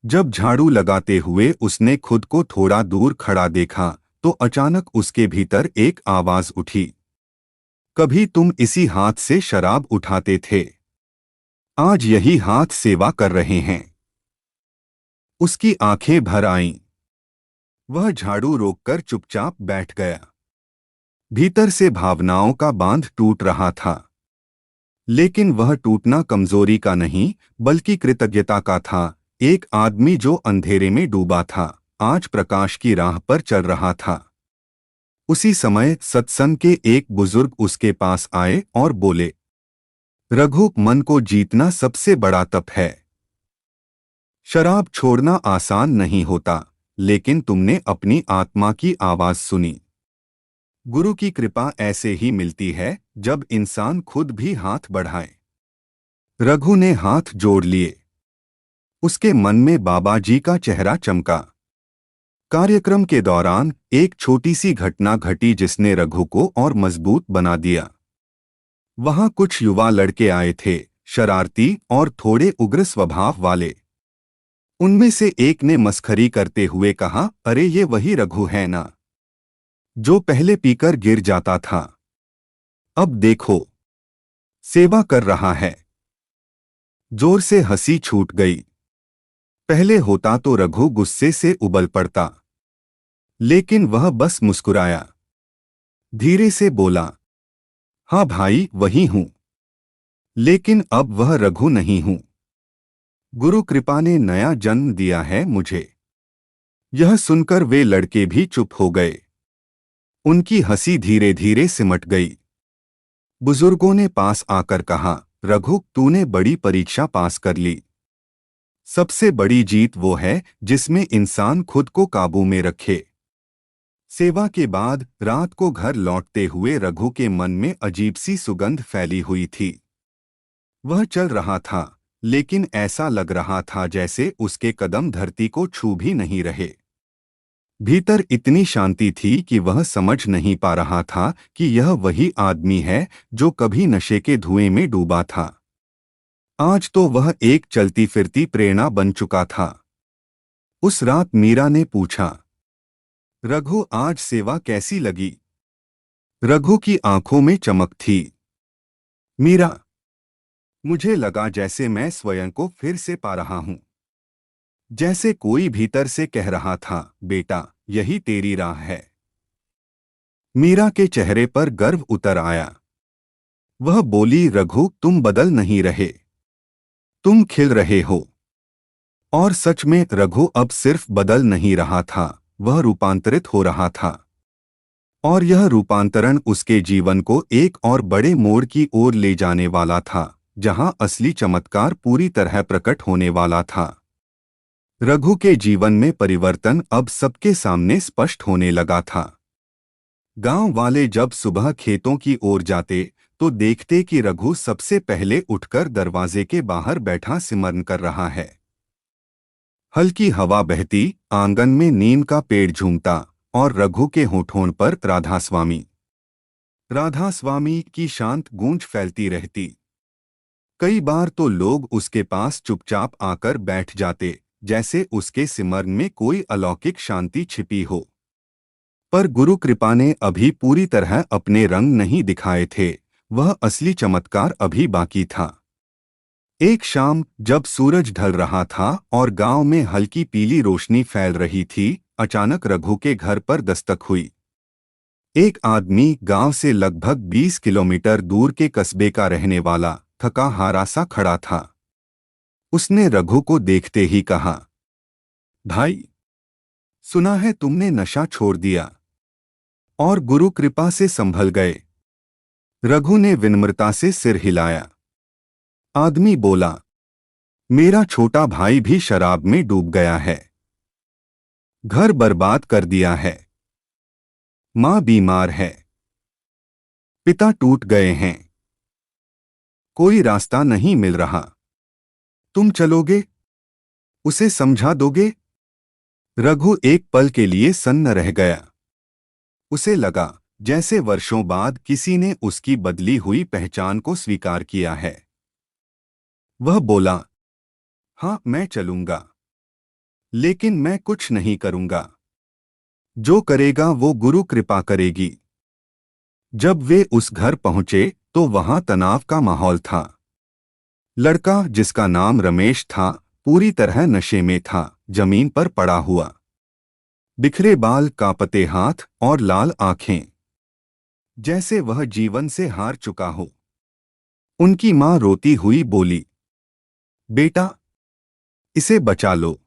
Speaker 1: जब झाड़ू लगाते हुए उसने खुद को थोड़ा दूर खड़ा देखा, तो अचानक उसके भीतर एक आवाज उठी, कभी तुम इसी हाथ से शराब उठाते थे, आज यही हाथ सेवा कर रहे हैं। उसकी आंखें भर आईं। वह झाड़ू रोककर चुपचाप बैठ गया। भीतर से भावनाओं का बांध टूट रहा था, लेकिन वह टूटना कमजोरी का नहीं, बल्कि कृतज्ञता का था। एक आदमी जो अंधेरे में डूबा था, आज प्रकाश की राह पर चल रहा था। उसी समय सत्संग के एक बुजुर्ग उसके पास आए और बोले, रघु, मन को जीतना सबसे बड़ा तप है। शराब छोड़ना आसान नहीं होता, लेकिन तुमने अपनी आत्मा की आवाज सुनी। गुरु की कृपा ऐसे ही मिलती है, जब इंसान खुद भी हाथ बढ़ाए। रघु ने हाथ जोड़ लिए। उसके मन में बाबा जी का चेहरा चमका। कार्यक्रम के दौरान एक छोटी सी घटना घटी जिसने रघु को और मजबूत बना दिया। वहां कुछ युवा लड़के आए थे, शरारती और थोड़े उग्र स्वभाव वाले। उनमें से एक ने मस्खरी करते हुए कहा, अरे ये वही रघु है ना, जो पहले पीकर गिर जाता था, अब देखो सेवा कर रहा है। जोर से हंसी छूट गई। पहले होता तो रघु गुस्से से उबल पड़ता, लेकिन वह बस मुस्कुराया। धीरे से बोला, हाँ भाई, वही हूं, लेकिन अब वह रघु नहीं हूं। गुरु कृपा ने नया जन्म दिया है मुझे। यह सुनकर वे लड़के भी चुप हो गए। उनकी हंसी धीरे धीरे सिमट गई। बुजुर्गों ने पास आकर कहा, रघु, तूने बड़ी परीक्षा पास कर ली। सबसे बड़ी जीत वो है जिसमें इंसान खुद को काबू में रखे। सेवा के बाद रात को घर लौटते हुए रघु के मन में अजीब सी सुगंध फैली हुई थी। वह चल रहा था, लेकिन ऐसा लग रहा था जैसे उसके कदम धरती को छू भी नहीं रहे। भीतर इतनी शांति थी कि वह समझ नहीं पा रहा था कि यह वही आदमी है जो कभी नशे के धुएं में डूबा था। आज तो वह एक चलती फिरती प्रेरणा बन चुका था। उस रात मीरा ने पूछा, रघु, आज सेवा कैसी लगी? रघु की आंखों में चमक थी। मीरा, मुझे लगा जैसे मैं स्वयं को फिर से पा रहा हूं। जैसे कोई भीतर से कह रहा था, बेटा, यही तेरी राह है। मीरा के चेहरे पर गर्व उतर आया। वह बोली, रघु, तुम बदल नहीं रहे, तुम खिल रहे हो। और सच में रघु अब सिर्फ बदल नहीं रहा था, वह रूपांतरित हो रहा था। और यह रूपांतरण उसके जीवन को एक और बड़े मोड़ की ओर ले जाने वाला था, जहां असली चमत्कार पूरी तरह प्रकट होने वाला था। रघु के जीवन में परिवर्तन अब सबके सामने स्पष्ट होने लगा था। गांव वाले जब सुबह खेतों की ओर जाते तो देखते कि रघु सबसे पहले उठकर दरवाजे के बाहर बैठा सिमरन कर रहा है। हल्की हवा बहती, आंगन में नीम का पेड़ झूमता और रघु के होठों पर राधा स्वामी की शांत गूंज फैलती रहती। कई बार तो लोग उसके पास चुपचाप आकर बैठ जाते, जैसे उसके सिमरन में कोई अलौकिक शांति छिपी हो। पर गुरु कृपा ने अभी पूरी तरह अपने रंग नहीं दिखाए थे, वह असली चमत्कार अभी बाकी था। एक शाम जब सूरज ढल रहा था और गांव में हल्की पीली रोशनी फैल रही थी, अचानक रघु के घर पर दस्तक हुई। एक आदमी, गांव से लगभग 20 किलोमीटर दूर के कस्बे का रहने वाला, थका हारा सा खड़ा था। उसने रघु को देखते ही कहा, भाई, सुना है तुमने नशा छोड़ दिया और गुरु कृपा से संभल गए। रघु ने विनम्रता से सिर हिलाया। आदमी बोला, मेरा छोटा भाई भी शराब में डूब गया है, घर बर्बाद कर दिया है, मां बीमार है, पिता टूट गए हैं, कोई रास्ता नहीं मिल रहा। तुम चलोगे, उसे समझा दोगे? रघु एक पल के लिए सन्न रह गया। उसे लगा जैसे वर्षों बाद किसी ने उसकी बदली हुई पहचान को स्वीकार किया है। वह बोला, हाँ, मैं चलूंगा, लेकिन मैं कुछ नहीं करूंगा। जो करेगा वो गुरु कृपा करेगी। जब वे उस घर पहुंचे तो वहां तनाव का माहौल था। लड़का, जिसका नाम रमेश था, पूरी तरह नशे में था, जमीन पर पड़ा हुआ, बिखरे बाल, कांपते हाथ और लाल आंखें, जैसे वह जीवन से हार चुका हो। उनकी मां रोती हुई बोली, बेटा, इसे बचा लो,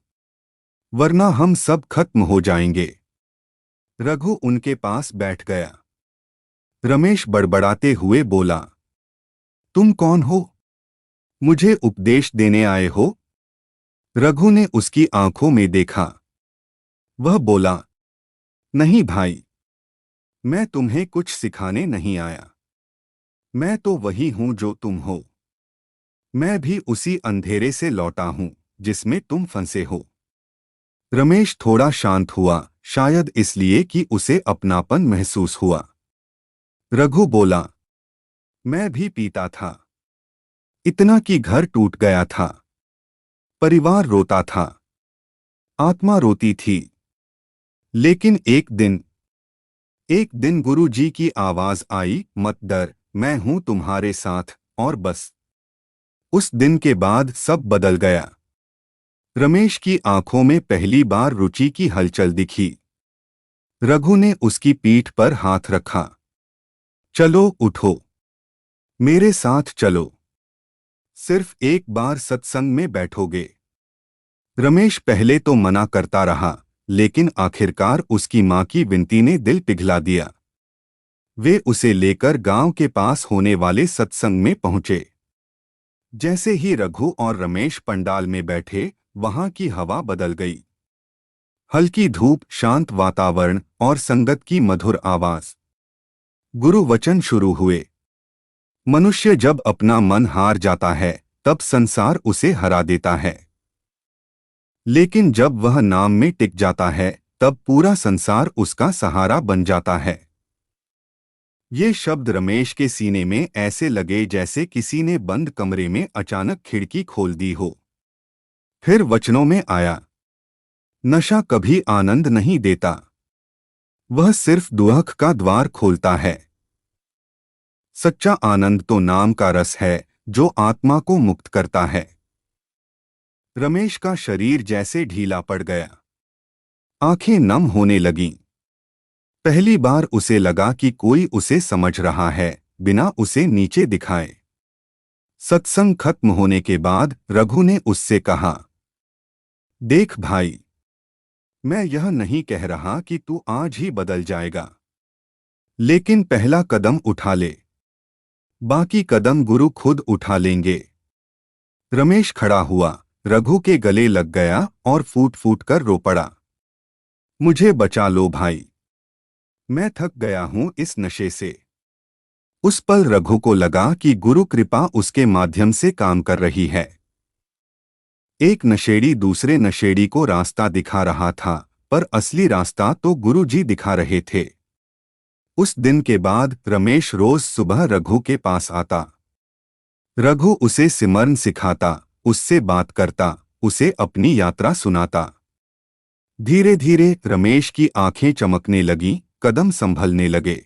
Speaker 1: वरना हम सब खत्म हो जाएंगे। रघु उनके पास बैठ गया। रमेश बड़बड़ाते हुए बोला, तुम कौन हो? मुझे उपदेश देने आए हो? रघु ने उसकी आंखों में देखा। वह बोला, नहीं भाई, मैं तुम्हें कुछ सिखाने नहीं आया। मैं तो वही हूं जो तुम हो। मैं भी उसी अंधेरे से लौटा हूं जिसमें तुम फंसे हो। रमेश थोड़ा शांत हुआ, शायद इसलिए कि उसे अपनापन महसूस हुआ। रघु बोला, मैं भी पीता था, इतना कि घर टूट गया था, परिवार रोता था, आत्मा रोती थी। लेकिन एक दिन गुरु जी की आवाज आई, मत डर, मैं हूं तुम्हारे साथ, और बस। उस दिन के बाद सब बदल गया। रमेश की आंखों में पहली बार रुचि की हलचल दिखी। रघु ने उसकी पीठ पर हाथ रखा। चलो, उठो, मेरे साथ चलो, सिर्फ एक बार सत्संग में बैठोगे। रमेश पहले तो मना करता रहा, लेकिन आखिरकार उसकी मां की विनती ने दिल पिघला दिया। वे उसे लेकर गांव के पास होने वाले सत्संग में पहुंचे। जैसे ही रघु और रमेश पंडाल में बैठे, वहां की हवा बदल गई। हल्की धूप, शांत वातावरण और संगत की मधुर आवाज। गुरु वचन शुरू हुए। मनुष्य जब अपना मन हार जाता है, तब संसार उसे हरा देता है, लेकिन जब वह नाम में टिक जाता है, तब पूरा संसार उसका सहारा बन जाता है। ये शब्द रमेश के सीने में ऐसे लगे जैसे किसी ने बंद कमरे में अचानक खिड़की खोल दी हो। फिर वचनों में आया, नशा कभी आनंद नहीं देता, वह सिर्फ दुख का द्वार खोलता है। सच्चा आनंद तो नाम का रस है, जो आत्मा को मुक्त करता है। रमेश का शरीर जैसे ढीला पड़ गया, आंखें नम होने लगीं। पहली बार उसे लगा कि कोई उसे समझ रहा है, बिना उसे नीचे दिखाए। सत्संग खत्म होने के बाद रघु ने उससे कहा, देख भाई, मैं यह नहीं कह रहा कि तू आज ही बदल जाएगा, लेकिन पहला कदम उठा ले, बाकी कदम गुरु खुद उठा लेंगे। रमेश खड़ा हुआ, रघु के गले लग गया और फूट फूट कर रो पड़ा, मुझे बचा लो भाई, मैं थक गया हूं इस नशे से। उस पल रघु को लगा कि गुरु कृपा उसके माध्यम से काम कर रही है। एक नशेड़ी दूसरे नशेड़ी को रास्ता दिखा रहा था, पर असली रास्ता तो गुरुजी दिखा रहे थे। उस दिन के बाद रमेश रोज सुबह रघु के पास आता। रघु उसे सिमरन सिखाता, उससे बात करता, उसे अपनी यात्रा सुनाता। धीरे धीरे रमेश की आंखें चमकने लगीं, कदम संभलने लगे।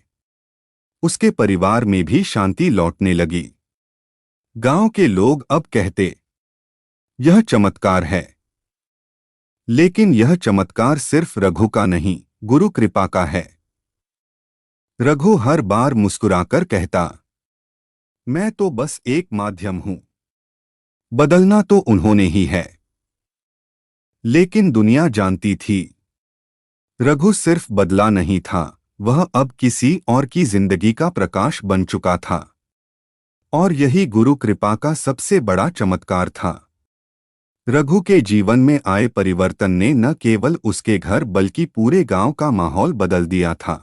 Speaker 1: उसके परिवार में भी शांति लौटने लगी। गांव के लोग अब कहते, यह चमत्कार है। लेकिन यह चमत्कार सिर्फ रघु का नहीं, गुरु कृपा का है। रघु हर बार मुस्कुराकर कहता, मैं तो बस एक माध्यम हूं। बदलना तो उन्होंने ही है। लेकिन दुनिया जानती थी, रघु सिर्फ बदला नहीं था, वह अब किसी और की जिंदगी का प्रकाश बन चुका था। और यही गुरु कृपा का सबसे बड़ा चमत्कार था। रघु के जीवन में आए परिवर्तन ने न केवल उसके घर बल्कि पूरे गांव का माहौल बदल दिया था।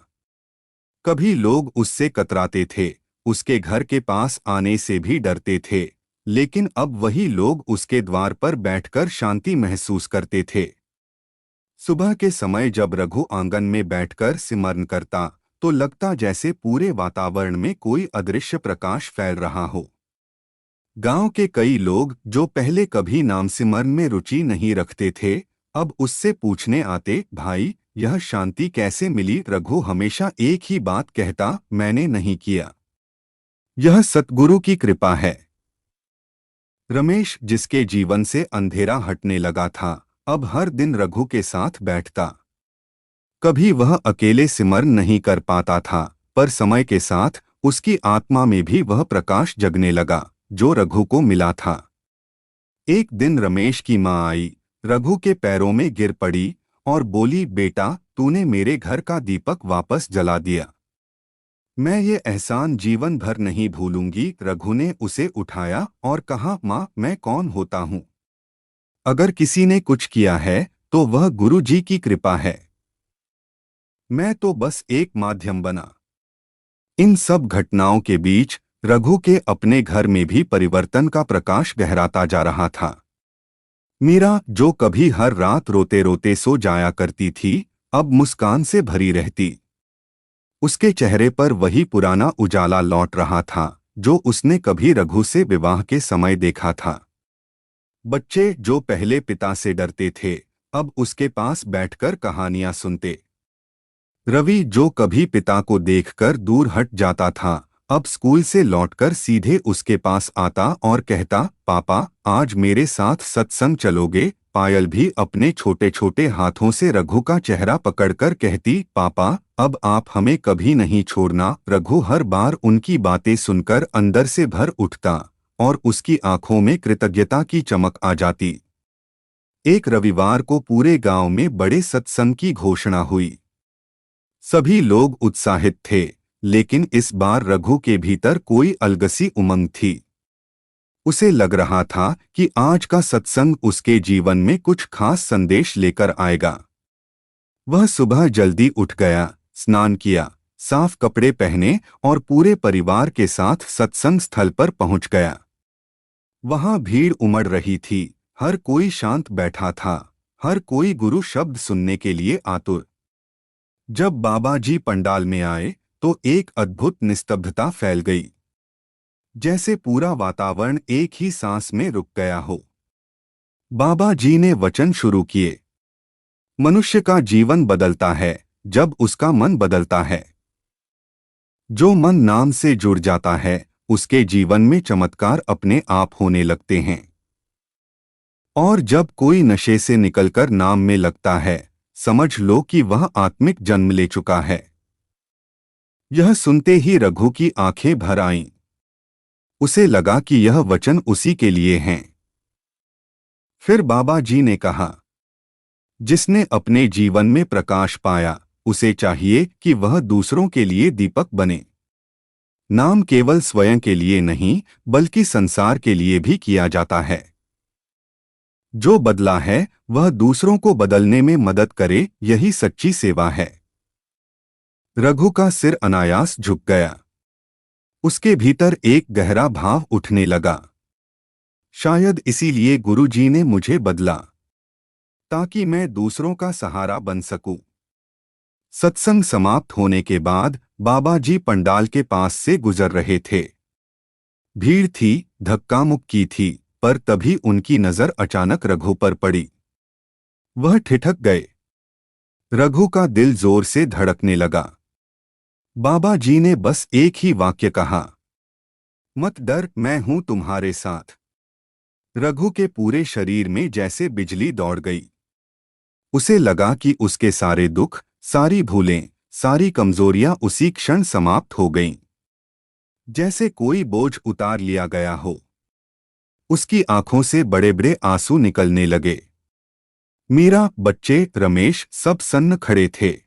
Speaker 1: कभी लोग उससे कतराते थे, उसके घर के पास आने से भी डरते थे, लेकिन अब वही लोग उसके द्वार पर बैठकर शांति महसूस करते थे। सुबह के समय जब रघु आंगन में बैठकर सिमरन करता, तो लगता जैसे पूरे वातावरण में कोई अदृश्य प्रकाश फैल रहा हो। गांव के कई लोग जो पहले कभी नाम सिमरन में रुचि नहीं रखते थे, अब उससे पूछने आते, भाई यह शांति कैसे मिली? रघु हमेशा एक ही बात कहता, मैंने नहीं किया, यह सतगुरु की कृपा है। रमेश, जिसके जीवन से अंधेरा हटने लगा था, अब हर दिन रघु के साथ बैठता। कभी वह अकेले सिमरन नहीं कर पाता था, पर समय के साथ उसकी आत्मा में भी वह प्रकाश जगने लगा जो रघु को मिला था। एक दिन रमेश की मां आई, रघु के पैरों में गिर पड़ी और बोली, बेटा तूने मेरे घर का दीपक वापस जला दिया। मैं ये एहसान जीवन भर नहीं भूलूंगी। रघु ने उसे उठाया और कहा, मां मैं कौन होता हूं? अगर किसी ने कुछ किया है तो वह गुरु जी की कृपा है। मैं तो बस एक माध्यम बना। इन सब घटनाओं के बीच रघु के अपने घर में भी परिवर्तन का प्रकाश गहराता जा रहा था। मीरा, जो कभी हर रात रोते रोते सो जाया करती थी, अब मुस्कान से भरी रहती। उसके चेहरे पर वही पुराना उजाला लौट रहा था जो उसने कभी रघु से विवाह के समय देखा था। बच्चे जो पहले पिता से डरते थे, अब उसके पास बैठकर कहानियां सुनते। रवि, जो कभी पिता को देखकर दूर हट जाता था, अब स्कूल से लौटकर सीधे उसके पास आता और कहता, पापा आज मेरे साथ सत्संग चलोगे? पायल भी अपने छोटे छोटे हाथों से रघु का चेहरा पकड़कर कहती, पापा अब आप हमें कभी नहीं छोड़ना। रघु हर बार उनकी बातें सुनकर अंदर से भर उठता और उसकी आंखों में कृतज्ञता की चमक आ जाती। एक रविवार को पूरे गांव में बड़े सत्संग की घोषणा हुई। सभी लोग उत्साहित थे, लेकिन इस बार रघु के भीतर कोई अलगसी उमंग थी। उसे लग रहा था कि आज का सत्संग उसके जीवन में कुछ खास संदेश लेकर आएगा। वह सुबह जल्दी उठ गया, स्नान किया, साफ कपड़े पहने और पूरे परिवार के साथ सत्संग स्थल पर पहुंच गया। वहां भीड़ उमड़ रही थी, हर कोई शांत बैठा था, हर कोई गुरु शब्द सुनने के लिए आतुर। जब बाबा जी पंडाल में आए तो एक अद्भुत निस्तब्धता फैल गई, जैसे पूरा वातावरण एक ही सांस में रुक गया हो। बाबा जी ने वचन शुरू किए, मनुष्य का जीवन बदलता है जब उसका मन बदलता है। जो मन नाम से जुड़ जाता है, उसके जीवन में चमत्कार अपने आप होने लगते हैं। और जब कोई नशे से निकलकर नाम में लगता है, समझ लो कि वह आत्मिक जन्म ले चुका है। यह सुनते ही रघु की आंखें भर आईं। उसे लगा कि यह वचन उसी के लिए हैं। फिर बाबा जी ने कहा, जिसने अपने जीवन में प्रकाश पाया, उसे चाहिए कि वह दूसरों के लिए दीपक बने। नाम केवल स्वयं के लिए नहीं, बल्कि संसार के लिए भी किया जाता है। जो बदला है वह दूसरों को बदलने में मदद करे, यही सच्ची सेवा है। रघु का सिर अनायास झुक गया। उसके भीतर एक गहरा भाव उठने लगा। शायद इसीलिए गुरुजी ने मुझे बदला, ताकि मैं दूसरों का सहारा बन सकूं। सत्संग समाप्त होने के बाद बाबा जी पंडाल के पास से गुजर रहे थे। भीड़ थी, धक्का मुक्की थी, पर तभी उनकी नजर अचानक रघु पर पड़ी। वह ठिठक गए। रघु का दिल जोर से धड़कने लगा। बाबा जी ने बस एक ही वाक्य कहा, मत डर, मैं हूं तुम्हारे साथ। रघु के पूरे शरीर में जैसे बिजली दौड़ गई। उसे लगा कि उसके सारे दुख, सारी भूलें, सारी कमजोरियां उसी क्षण समाप्त हो गईं। जैसे कोई बोझ उतार लिया गया हो। उसकी आंखों से बड़े बड़े आंसू निकलने लगे। मीरा, बच्चे, रमेश सब सन्न खड़े थे।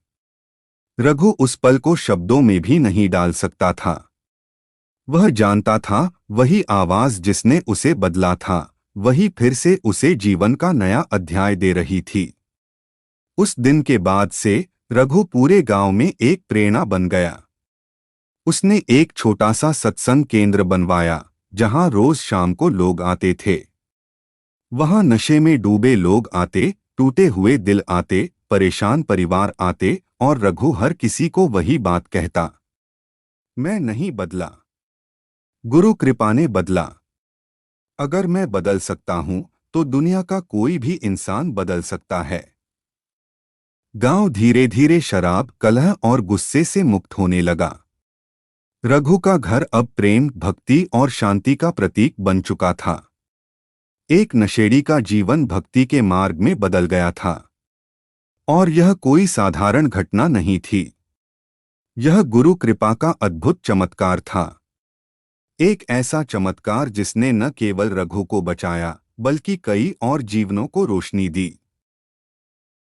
Speaker 1: रघु उस पल को शब्दों में भी नहीं डाल सकता था। वह जानता था, वही आवाज जिसने उसे बदला था, वही फिर से उसे जीवन का नया अध्याय दे रही थी। उस दिन के बाद से रघु पूरे गांव में एक प्रेरणा बन गया। उसने एक छोटा सा सत्संग केंद्र बनवाया, जहां रोज शाम को लोग आते थे। वहां नशे में डूबे लोग आते, टूटे हुए दिल आते, परेशान परिवार आते, और रघु हर किसी को वही बात कहता, मैं नहीं बदला, गुरु कृपा ने बदला। अगर मैं बदल सकता हूं, तो दुनिया का कोई भी इंसान बदल सकता है। गांव धीरे धीरे शराब, कलह और गुस्से से मुक्त होने लगा। रघु का घर अब प्रेम, भक्ति और शांति का प्रतीक बन चुका था। एक नशेड़ी का जीवन भक्ति के मार्ग में बदल गया था। और यह कोई साधारण घटना नहीं थी। यह गुरु कृपा का अद्भुत चमत्कार था। एक ऐसा चमत्कार जिसने न केवल रघु को बचाया, बल्कि कई और जीवनों को रोशनी दी।